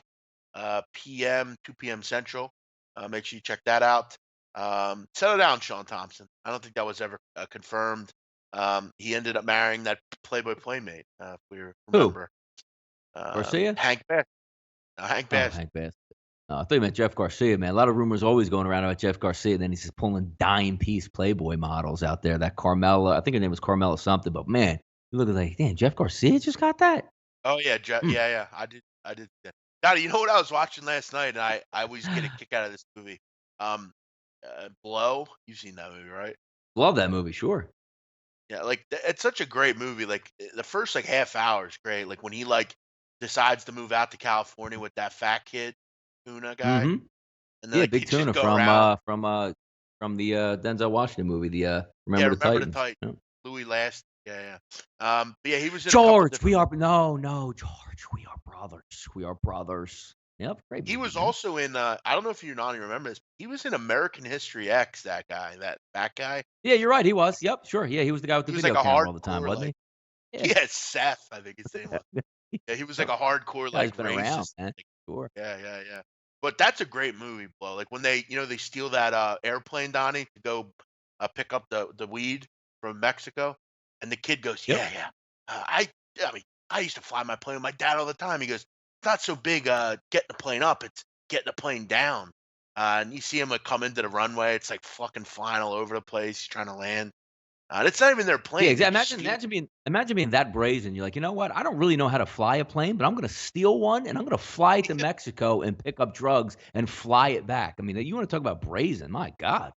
p.m., 2 p.m. Central. Make sure you check that out. Settle down, Sean Thompson. I don't think that was ever confirmed. He ended up marrying that Playboy Playmate, if we Who? remember. Garcia? Hank Bass. Hank Oh, Bass. Hank Bass. I thought you meant Jeff Garcia, man. A lot of rumors always going around about Jeff Garcia. And then he's just pulling dime piece Playboy models out there. That Carmela, I think her name was Carmela something. But man, you look at like, damn, Jeff Garcia just got that. Oh yeah, Mm. yeah. I did. Yeah. Donnie, you know what I was watching last night, and I always get a kick out of this movie. Um, Blow. You've seen that movie, right? Love that movie, sure. Yeah, like it's such a great movie. Like the first like half hour is great. Like when he like decides to move out to California with that fat kid, Tuna guy, Mm-hmm. and then Yeah, like Big he just Tuna go around. from the Denzel Washington movie, the Yeah, Remember the remember the Titans. tight Yeah. Louis Last. Yeah, yeah. But yeah, he was in a couple George, different movies. no, George, we are brothers. We are brothers. Yep, great He movie, was man. also in. I don't know if you not remember this. He was in American History X. That guy, that guy. Yeah, you're right. He was. Yep, sure. Yeah, he was the guy with the He was like video a camera all the time, hardcore wasn't like. he? Yeah. Yeah, Seth, I think his name was. Yeah, he was like Yep. a hardcore Guy's like been around, racist. man. Like, Sure. yeah. But that's a great movie, Blow. Like when they steal that airplane, Donnie, to go pick up the weed from Mexico, and the kid goes, Yep. yeah. I mean, I used to fly my plane with my dad all the time. He goes, it's not so big getting the plane up, it's getting the plane down. And you see him like come into the runway, it's like fucking flying all over the place. He's trying to land. And it's not even their Yeah, plane. They exactly. just steal. Imagine being that brazen. You're like, you know what? I don't really know how to fly a plane, but I'm gonna steal one and I'm gonna fly it to Mexico and pick up drugs and fly it back. I mean, you want to talk about brazen? My God.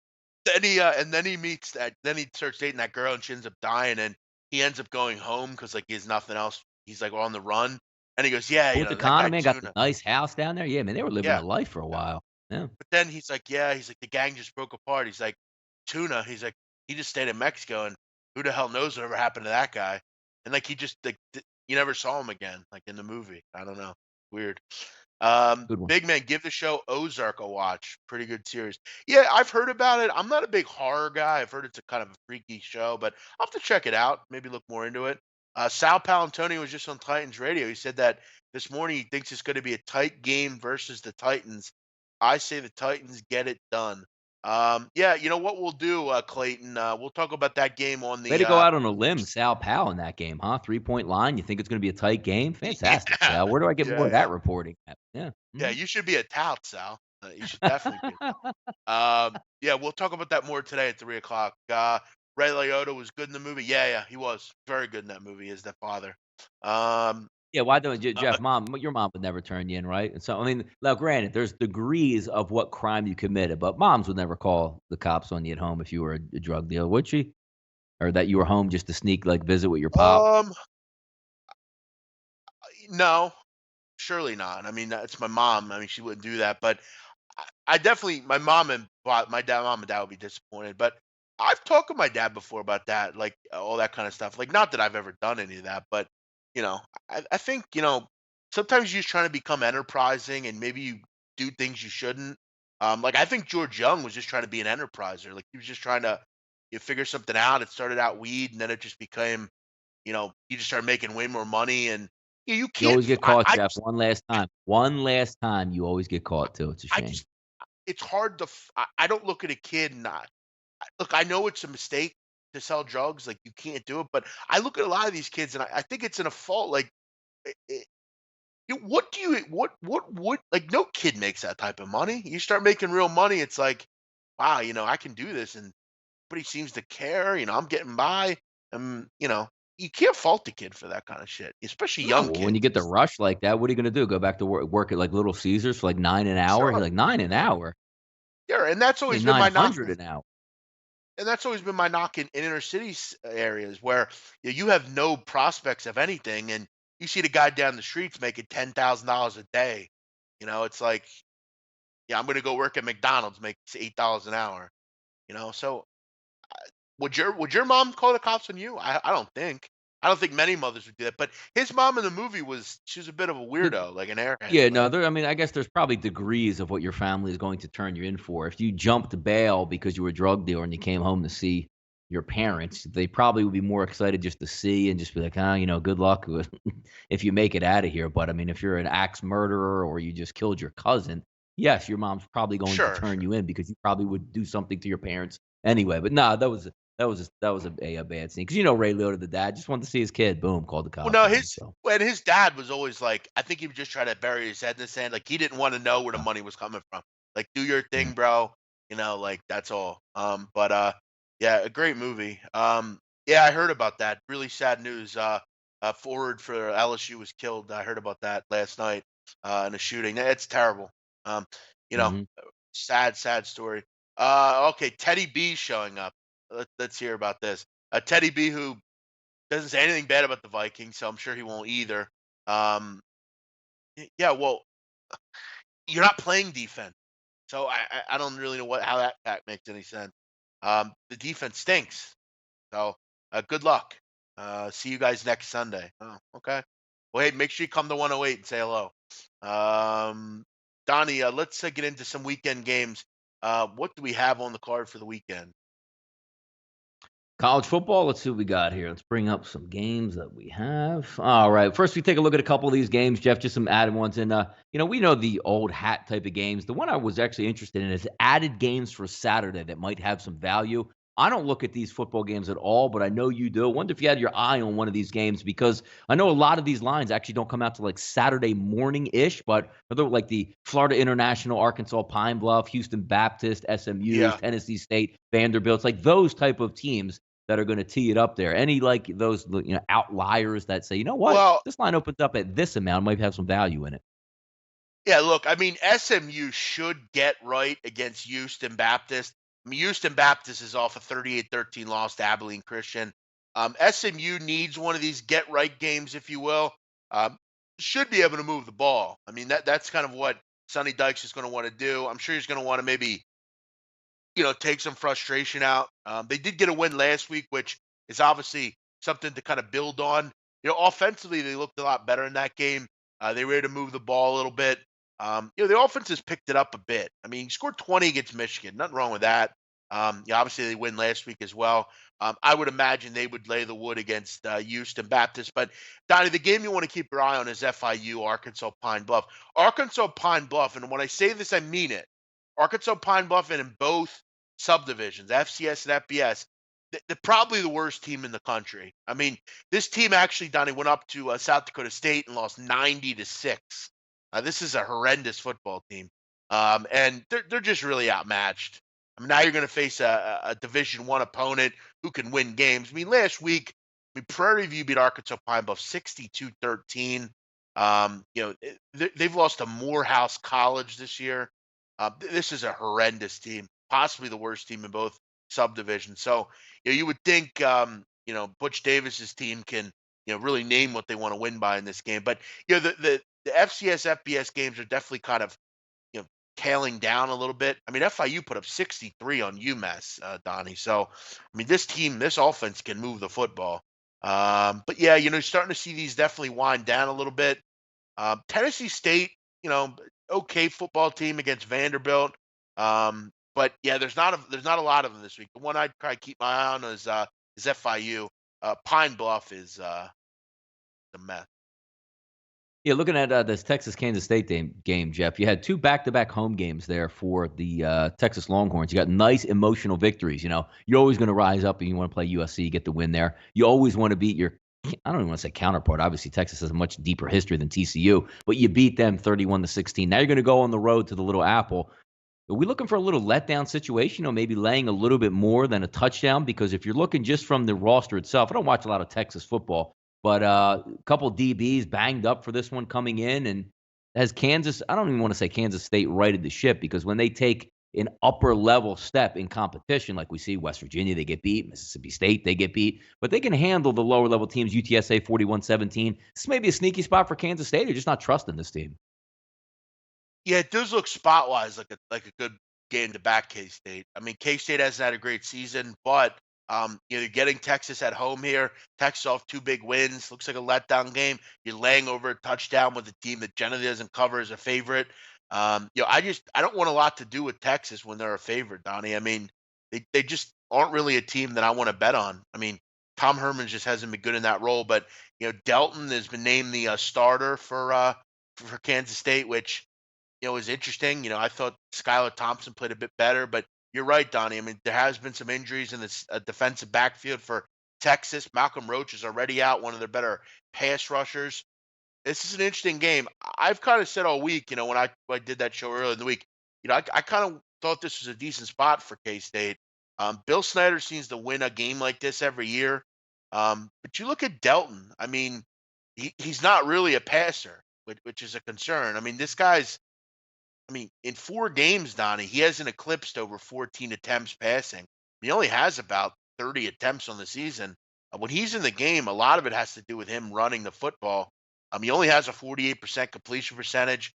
Then he meets that. Then he starts dating that girl, and she ends up dying, and he ends up going home because like he has nothing else. He's like on the run, and he goes, "Yeah, Punta that Cana, guy man, got the Tuna." nice house down there. Yeah, man, they were living Yeah, the life for a while. Yeah. but then he's like, "Yeah," he's like, "The gang just broke apart." He's like, "Tuna," he's like, "He just stayed in Mexico, and who the hell knows whatever happened to that guy?" And like he just like you never saw him again, like in the movie. I don't know, weird. Good one. Big man, give the show Ozark a watch. Pretty good series. Yeah, I've heard about it. I'm not a big horror guy. I've heard it's a kind of a freaky show, but I'll have to check it out. Maybe look more into it. Sal Palantonio was just on Titans radio. He said that this morning he thinks it's going to be a tight game versus the Titans. I say the Titans get it done. Yeah, you know what we'll do, Clayton? We'll talk about that game on Way the to go out on a limb, Sal Powell in that game, huh? 3-point line. You think it's going to be a tight game? Fantastic, yeah, Sal. Where do I get more yeah, of yeah, that reporting at? Yeah. yeah. Mhm. You should be a tout, Sal. You should definitely be. Yeah, we'll talk about that more today at 3 o'clock. Ray Liotta was good in the movie. Yeah, yeah, he was very good in that movie as the father. Um, Yeah, why don't uh, Jeff, your mom would never turn you in, right? And so, I mean, now granted, there's degrees of what crime you committed, but moms would never call the cops on you at home if you were a drug dealer, would she? Or that you were home just to sneak, like, visit with your pop? um, no, surely not. I mean, it's my mom. I mean, she wouldn't do that. But I definitely, my dad, mom and dad would be disappointed. But I've talked with my dad before about that, like all that kind of stuff. Like, not that I've ever done any of that, but you know, I think sometimes you're just trying to become enterprising, and maybe you do things you shouldn't. Like I think George Young was just trying to be an enterpriser. Like he was just trying to figure something out. It started out weed, and then it just became, he just started making way more money, and you You can't. always get caught, Jeff, one last time. One last time, you always get caught too, it's a I shame. just it's hard to. I don't look at a kid and not look. I know it's a mistake to sell drugs. Like you can't do it, but I look at a lot of these kids and I think it's in a fault. Like, what do you what like no kid makes that type of money. You start making real money, it's like, wow, I can do this, and nobody seems to care. I'm getting by. You can't fault the kid for that kind of shit, especially No, young well, when you kids. get the rush like that, what are you gonna do? Go back to work at, like, Little Caesars for, like, 9 an hour? You're Sure. like, 9 an hour? Yeah, and that's Yeah, always been my knock. 900 an hour. And that's always been my knock in inner city areas where you have no prospects of anything, and you see the guy down the streets making $10,000 a day. It's like, yeah, I'm going to go work at McDonald's, make $8 an hour. So would your mom call the cops on you? I don't think. I don't think many mothers would do that. But his mom in the movie she was a bit of a The weirdo, like an airhead. Yeah, Like, no, I mean, I guess there's probably degrees of what your family is going to turn you in for. If you jumped bail because you were a drug dealer and you came home to see your parents, they probably would be more excited just to see and just be like, good luck with if you make it out of here. But I mean, if you're an axe murderer or you just killed your cousin, yes, your mom's probably going to sure, turn sure. you in because you probably would do something to your parents anyway. But no, that was a bad scene because Ray Liotta, the dad, just wanted to see his kid. Boom, called the Well, cops no, on him. his So. when his dad was always like, I think he would just try to bury his head in the sand. Like he didn't want to know where the uh, money was coming from. Like, do your yeah. thing, bro. Like that's all. But yeah, a great movie. Yeah, I heard about that. Really sad news. Forward for LSU was killed. I heard about that last night. In a shooting. It's terrible. Um, you know, Mhm. sad, sad story. Okay, Teddy B showing up. Let's hear about this. Teddy B, who doesn't say anything bad about the Vikings, so I'm sure he won't either. Um, yeah, well, you're not playing defense, so I don't really know how that fact makes any sense. The defense stinks, so good luck. See you guys next Sunday. Oh, okay. Well, hey, make sure you come to 108 and say hello. Um, Donnie, let's get into some weekend games. What do we have on the card for the weekend? College football, let's see what we got here. Let's bring up some games that we have. All right. First, we take a look at a couple of these games, Jeff, just some added ones. And, we know the old hat type of games. The one I was actually interested in is added games for Saturday that might have some value. I don't look at these football games at all, but I know you do. I wonder if you had your eye on one of these games because I know a lot of these lines actually don't come out to like Saturday morning ish, but they're like the Florida International, Arkansas Pine Bluff, Houston Baptist, SMU's, Yeah. Tennessee State, Vanderbilt's, like those type of teams that are going to tee it up there. Any like those outliers that say, you know what, Well, this line opens up at this amount, might have some value in it. yeah, look, I mean, SMU should get right against Houston Baptist. I mean, Houston Baptist is off a 38-13 loss to Abilene Christian. SMU needs one of these get right games, if you will. Um, should be able to move the ball. I mean, that's kind of what Sonny Dykes is going to want to do. I'm sure he's going to want to maybe take some frustration out. They did get a win last week, which is obviously something to kind of build on. Offensively, they looked a lot better in that game. They were able to move the ball a little bit. The offense has picked it up a bit. I mean, he scored 20 against Michigan. Nothing wrong with that. Obviously, they win last week as well. I would imagine they would lay the wood against Houston Baptist. But, Donnie, the game you want to keep your eye on is FIU, Arkansas Pine Bluff. Arkansas Pine Bluff, and when I say this, I mean it. Arkansas Pine Bluff and in both subdivisions, FCS and FBS, they're probably the worst team in the country. I mean, this team actually, Donnie, went up to South Dakota State and lost 90-6. This is a horrendous football team, and they're just really outmatched. I mean, now you're going to face a Division One opponent who can win games. I mean, last week, I mean, Prairie View beat Arkansas Pine Bluff 62-13. They've lost to Morehouse College this year. This is a horrendous team, possibly the worst team in both subdivisions. So, you would think, Butch Davis's team can, really name what they want to win by in this game. But, the FCS, FBS games are definitely kind of, you know, tailing down a little bit. I mean, FIU put up 63 on UMass, Donnie. So, I mean, this offense can move the football. But yeah, starting to see these definitely wind down a little bit. Tennessee State, okay football team against Vanderbilt. But yeah, there's not a lot of them this week. The one I'd try to keep my eye on is FIU. Pine Bluff is a mess. Yeah, looking at this Texas-Kansas State game, Jeff, you had two back-to-back home games there for the Texas Longhorns. You got nice emotional victories. You're always going to rise up and you want to play USC, get the win there. You always want to beat your, I don't even want to say counterpart. Obviously, Texas has a much deeper history than TCU, but you beat them 31-16. Now you're going to go on the road to the Little Apple. Are we looking for a little letdown situation, or maybe laying a little bit more than a touchdown? Because if you're looking just from the roster itself, I don't watch a lot of Texas football, but a couple DBs banged up for this one coming in. And has Kansas, I don't even want to say Kansas State righted the ship, because when they take an upper level step in competition, like we see West Virginia, they get beat. Mississippi State, they get beat. But they can handle the lower level teams, UTSA 41-17. This may be a sneaky spot for Kansas State. You're just not trusting this team. Yeah, it does look spot wise like a good game to back K State. I mean, K State hasn't had a great season, but you're getting Texas at home here. Texas off two big wins. Looks like a letdown game. You're laying over a touchdown with a team that generally doesn't cover as a favorite. I don't want a lot to do with Texas when they're a favorite, Donnie. I mean, they just aren't really a team that I want to bet on. I mean, Tom Herman just hasn't been good in that role, but Delton has been named the starter for Kansas State, which is interesting. I thought Skylar Thompson played a bit better, but you're right, Donnie. I mean, there has been some injuries in this defensive backfield for Texas. Malcolm Roach is already out, one of their better pass rushers. This is an interesting game. I've kind of said all week, when I did that show earlier in the week, I kind of thought this was a decent spot for K-State. Bill Snyder seems to win a game like this every year. But you look at Delton. I mean, he's not really a passer, which is a concern. I mean, in 4 games, Donnie, he hasn't eclipsed over 14 attempts passing. He only has about 30 attempts on the season. When he's in the game, a lot of it has to do with him running the football. He only has a 48% completion percentage.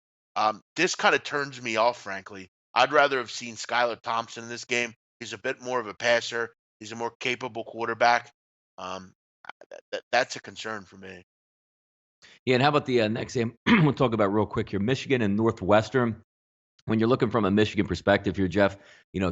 This kind of turns me off, frankly. I'd rather have seen Skylar Thompson in this game. He's a bit more of a passer. He's a more capable quarterback. Um, that's a concern for me. Yeah, and how about the next game we'll talk about real quick here? Michigan and Northwestern. When you're looking from a Michigan perspective here, Jeff,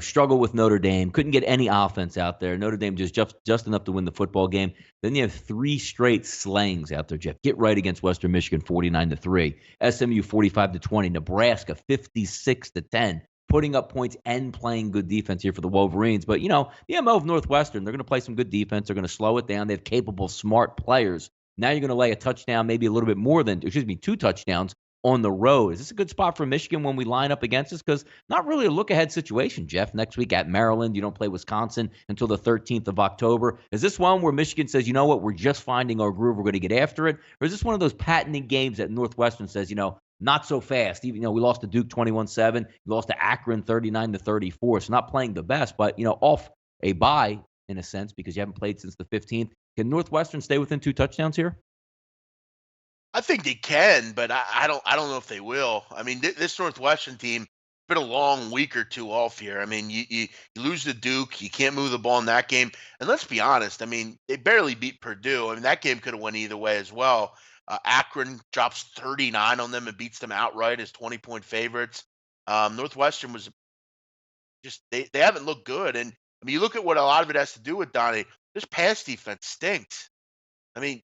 struggle with Notre Dame, couldn't get any offense out there. Notre Dame just enough to win the football game. Then you have 3 straight slangs out there, Jeff. Get right against Western Michigan, 49-3. SMU 45-20. Nebraska 56-10. Putting up points and playing good defense here for the Wolverines. But, the MO of Northwestern, they're going to play some good defense. They're going to slow it down. They have capable, smart players. Now you're going to lay a touchdown, maybe a little bit more than, 2 touchdowns on the road. Is this a good spot for Michigan when we line up against this? Because not really a look-ahead situation, Jeff. Next week at Maryland, you don't play Wisconsin until the 13th of October. Is this one where Michigan says, you know what, we're just finding our groove, we're going to get after it? Or is this one of those patented games that Northwestern says, not so fast? Even, we lost to Duke 21-7. We lost to Akron 39-34. So not playing the best, but, off a bye in a sense because you haven't played since the 15th. Can Northwestern stay within 2 touchdowns here? I think they can, but I don't know if they will. I mean, this Northwestern team been a long week or 2 off here. I mean, you lose to Duke, you can't move the ball in that game, and let's be honest. I mean, they barely beat Purdue. I mean, that game could have went either way as well. Akron drops 39 on them and beats them outright as 20-point favorites. Northwestern was just they haven't looked good, and I mean, you look at what a lot of it has to do with, Donnie. This pass defense stinks. I mean,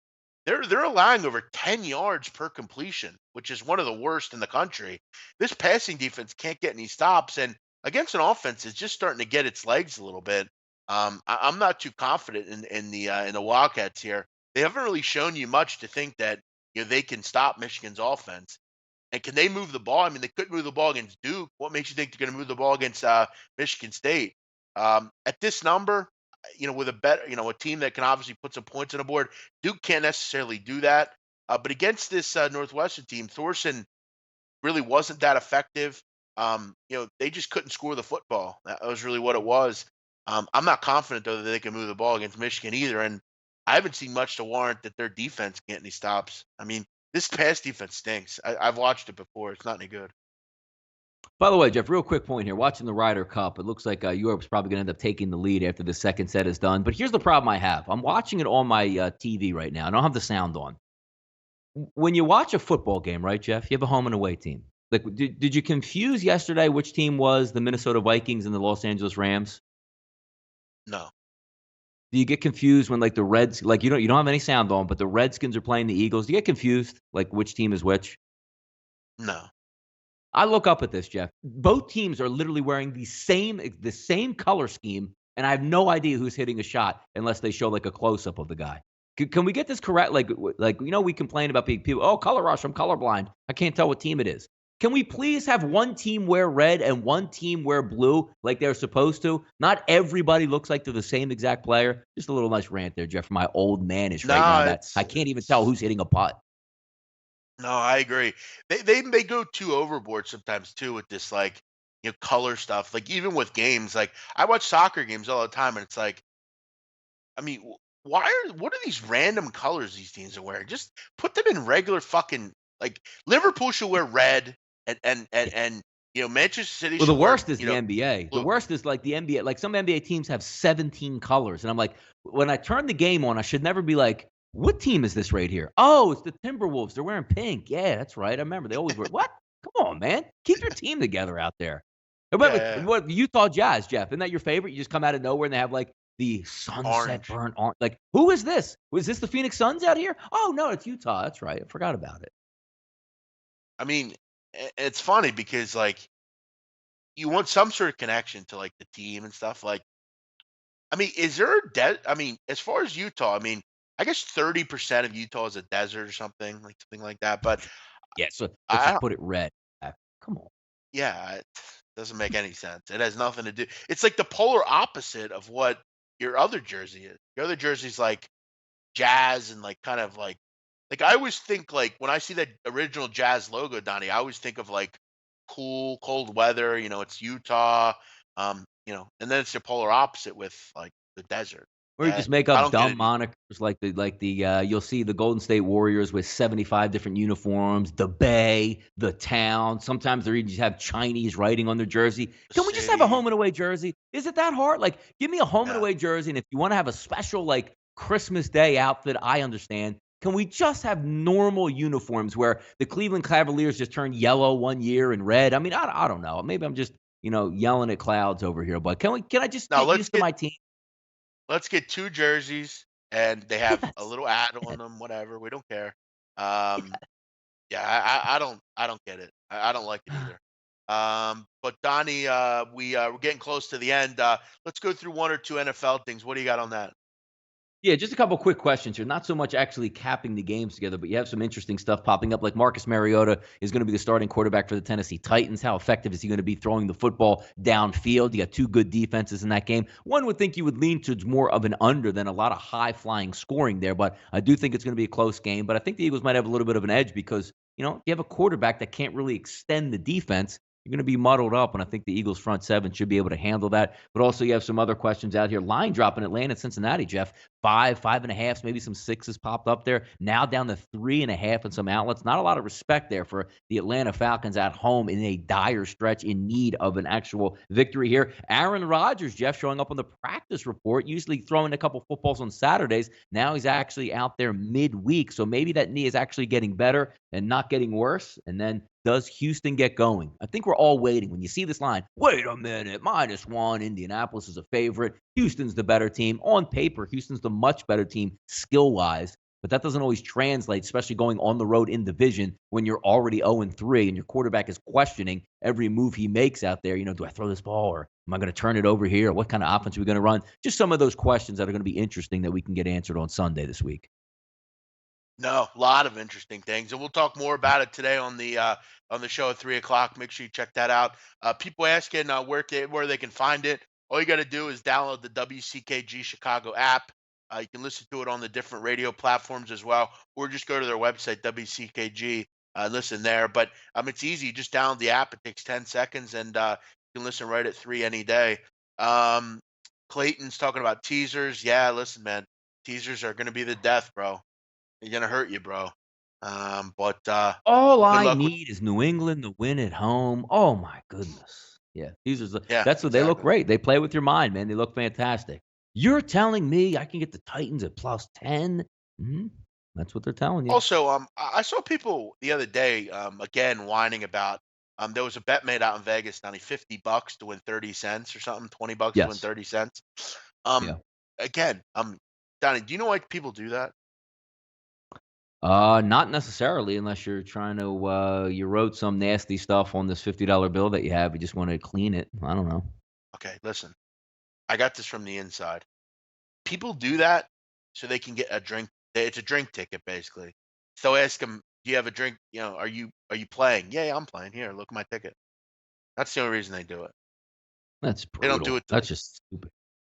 they're allowing over 10 yards per completion, which is one of the worst in the country. This passing defense can't get any stops, and against an offense that's just starting to get its legs a little bit. I'm not too confident in the Wildcats here. They haven't really shown you much to think that they can stop Michigan's offense. And can they move the ball? I mean, they couldn't move the ball against Duke. What makes you think they're going to move the ball against Michigan State? At this number, with a team that can obviously put some points on the board, Duke can't necessarily do that. But against this Northwestern team, Thorson really wasn't that effective. They just couldn't score the football. That was really what it was. I'm not confident though that they can move the ball against Michigan either, and I haven't seen much to warrant that their defense can get any stops. I mean, this pass defense stinks. I've watched it before. It's not any good. By the way, Jeff, real quick point here. Watching the Ryder Cup, it looks like Europe's probably going to end up taking the lead after the second set is done. But here's the problem I have. I'm watching it on my TV right now. I don't have the sound on. When you watch a football game, right, Jeff, you have a home and away team. Like, did you confuse yesterday which team was the Minnesota Vikings and the Los Angeles Rams? No. Do you get confused when, like, the Reds, like, you don't have any sound on, but the Redskins are playing the Eagles? Do you get confused, like, which team is which? No. I look up at this, Jeff. Both teams are literally wearing the same color scheme, and I have no idea who's hitting a shot unless they show like a close up of the guy. Can we get this correct? Like we complain about being people. Oh, color rush. I'm colorblind. I can't tell what team it is. Can we please have one team wear red and one team wear blue like they're supposed to? Not everybody looks like they're the same exact player. Just a little nice rant there, Jeff, for my old manish right now. That I can't even tell who's hitting a putt. No, I agree. They go too overboard sometimes too with this color stuff. Like even with games, like I watch soccer games all the time, and it's like, I mean, what are these random colors these teams are wearing? Just put them in regular fucking like Liverpool should wear red and Manchester City Well, should the wear worst is the NBA. The blue. worst is like the NBA. Like some NBA teams have 17 colors, and I'm like, when I turn the game on, I should never be like, what team is this right here? Oh, it's the Timberwolves. They're wearing pink. Yeah, that's right. I remember they always wear. What? Come on, man. Keep your team together out there. Yeah, What Utah Jazz, Jeff? Isn't that your favorite? You just come out of nowhere and they have like the sunset orange. burnt orange. Like, who is this? Was this the Phoenix Suns out here? Oh no, it's Utah. That's right. I forgot about it. I mean, it's funny because like you want some sort of connection to like the team and stuff. Like, I mean, is there I mean, as far as Utah, I mean, I guess 30% of Utah is a desert or something like that. But Yeah. So let's I just put it red. Come on. yeah, it doesn't make any sense. It has nothing to do. It's like the polar opposite of what your other jersey is. Your other jersey's like jazz and like kind of like I always think like when I see that original jazz logo, Donnie, I always think of like cool, cold weather. It's Utah. And then it's the polar opposite with like the desert. Or you just And make I up don't get dumb it either. monikers like the you'll see the Golden State Warriors with 75 different uniforms, the Bay, the town. Sometimes they even just have Chinese writing on their jersey. The Can we just have a city. home and away jersey? Is it that hard? Like, give me a home and Yeah. away jersey, and if you want to have a special like Christmas Day outfit, I understand. Can we just have normal uniforms where the Cleveland Cavaliers just turn yellow one year and red? I mean, I don't know. Maybe I'm just yelling at clouds over here, but can I just Now get used to my team? let's get two jerseys and they have a Yes. little ad on them, whatever. We don't care. Um, Yeah, I don't get it. I don't like it either. But Donnie, we're getting close to the end. Let's go through one or two NFL things. What do you got on that? Yeah, just a couple quick questions here. Not so much actually capping the games together, but you have some interesting stuff popping up. Like Marcus Mariota is going to be the starting quarterback for the Tennessee Titans. How effective is he going to be throwing the football downfield? You got two good defenses in that game. One would think you would lean towards more of an under than a lot of high flying scoring there, but I do think it's going to be a close game. But I think the Eagles might have a little bit of an edge because you have a quarterback that can't really extend the defense. You're going to be muddled up, and I think the Eagles' front seven should be able to handle that. But also, you have some other questions out here. Line drop in Atlanta and Cincinnati, Jeff. 5.5, maybe some sixes popped up there. Now down to 3.5 in some outlets. Not a lot of respect there for the Atlanta Falcons at home in a dire stretch in need of an actual victory here. Aaron Rodgers, Jeff, showing up on the practice report, usually throwing a couple footballs on Saturdays. Now he's actually out there midweek. So maybe that knee is actually getting better and not getting worse. And then does Houston get going? I think we're all waiting. When you see this line, wait a minute, -1. Indianapolis is a favorite. Houston's the better team. On paper, Houston's the much better team skill-wise. But that doesn't always translate, especially going on the road in division when you're already 0-3 and your quarterback is questioning every move he makes out there. Do I throw this ball or am I going to turn it over here? What kind of offense are we going to run? Just some of those questions that are going to be interesting that we can get answered on Sunday this week. No, a lot of interesting things, and we'll talk more about it today on the show at 3 o'clock. Make sure you check that out. People asking where they can find it. All you got to do is download the WCKG Chicago app. You can listen to it on the different radio platforms as well, or just go to their website WCKG. Listen there, but it's easy. You just download the app. It takes 10 seconds, and you can listen right at 3 any day. Um, Clayton's talking about teasers. Yeah, listen, man, teasers are going to be the death, bro. They're gonna hurt you, bro. But All good I luck with. need is New England to win at home. Oh my goodness. Yeah, Yeah, that's what they look exactly. great. They play with your mind, man. They look fantastic. You're telling me I can get the Titans at +10? Mhm. That's what they're telling you. Also, I saw people the other day, again whining about. There was a bet made out in Vegas, Donnie, $50 to win 30 cents or something, $20 to win Yes. 30 cents. Um, Yeah. again, Donnie, do you know why people do that? Not necessarily unless you're trying to you wrote some nasty stuff on this $50 bill that you have. You just want to clean it. I don't know. Okay, listen, I got this from the inside. People do that so they can get a drink. It's a drink ticket, basically. So ask them, "Do you have a drink? Are you playing? Yeah, yeah, I'm playing. Here, look at my ticket." That's the only reason they do it. That's They don't do brutal. it to. That's just stupid.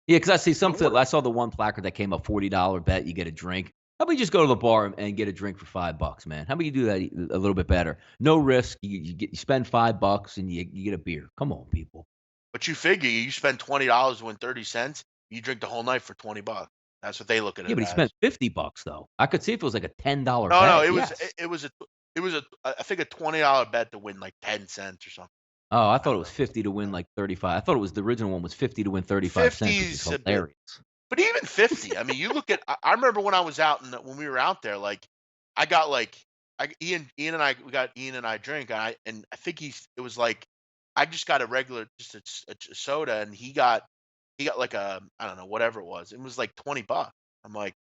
Yeah, because I see But what? I saw the one placard that came up $40 bet, you get a drink. How about you just go to the bar and get a drink for $5, man? How about you do that a little bit better? No risk. You spend $5 and you get a beer. Come on, people. But you figure you spend $20 to win 30 cents. You drink the whole night for $20. That's what they look at Yeah, it but he spent as. $50 though. I could see if it was like a $10 No, no, bet. it was Yes. it was a I think a $20 bet to win like 10 cents or something. Oh, I I thought it don't was know. 50 to win like 35. I thought it was the original one was 50 to win 35 cents, which is 50's a bit, hilarious. but even 50. I mean, you look at. I remember when I was out and when we were out there, like I got like Ian and I we got Ian and I drink and I think it was like I just got a regular just a soda and he got like a I don't know whatever it was. It was like $20. I'm like,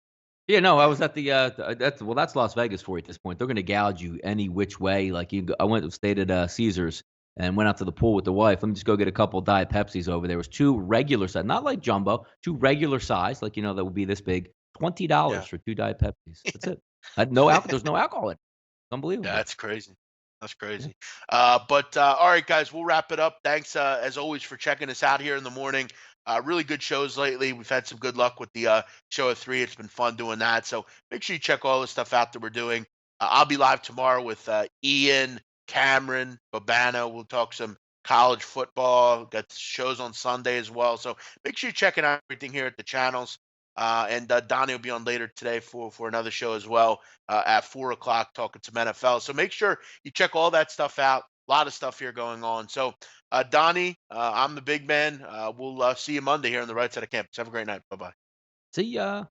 Yeah, no, I was at that's Las Vegas for you at this point. They're gonna gouge you any which way. Like I went and stayed at Caesars and went out to the pool with the wife. Let me just go get a couple Diet Pepsis over there. Was two regular size, not like jumbo, two regular size, like that would be this big. $20 yeah, for two Diet Pepsis. That's it. There's no alcohol in it. yeah, Unbelievable. that's crazy. That's Yeah. crazy. But all right, guys, we'll wrap it up. Thanks as always for checking us out here in the morning. Really good shows lately. We've had some good luck with the show at 3. It's been fun doing that. So make sure you check all the stuff out that we're doing. I'll be live tomorrow with Ian, Cameron, Babano. We'll talk some college football. Got shows on Sunday as well. So make sure you're checking out everything here at the channels. And Donnie will be on later today for another show as well at 4 o'clock talking some NFL. So make sure you check all that stuff out. A lot of stuff here going on. So, Donnie, I'm the big man. We'll see you Monday here on the right side of campus. Have a great night. Bye bye. See ya.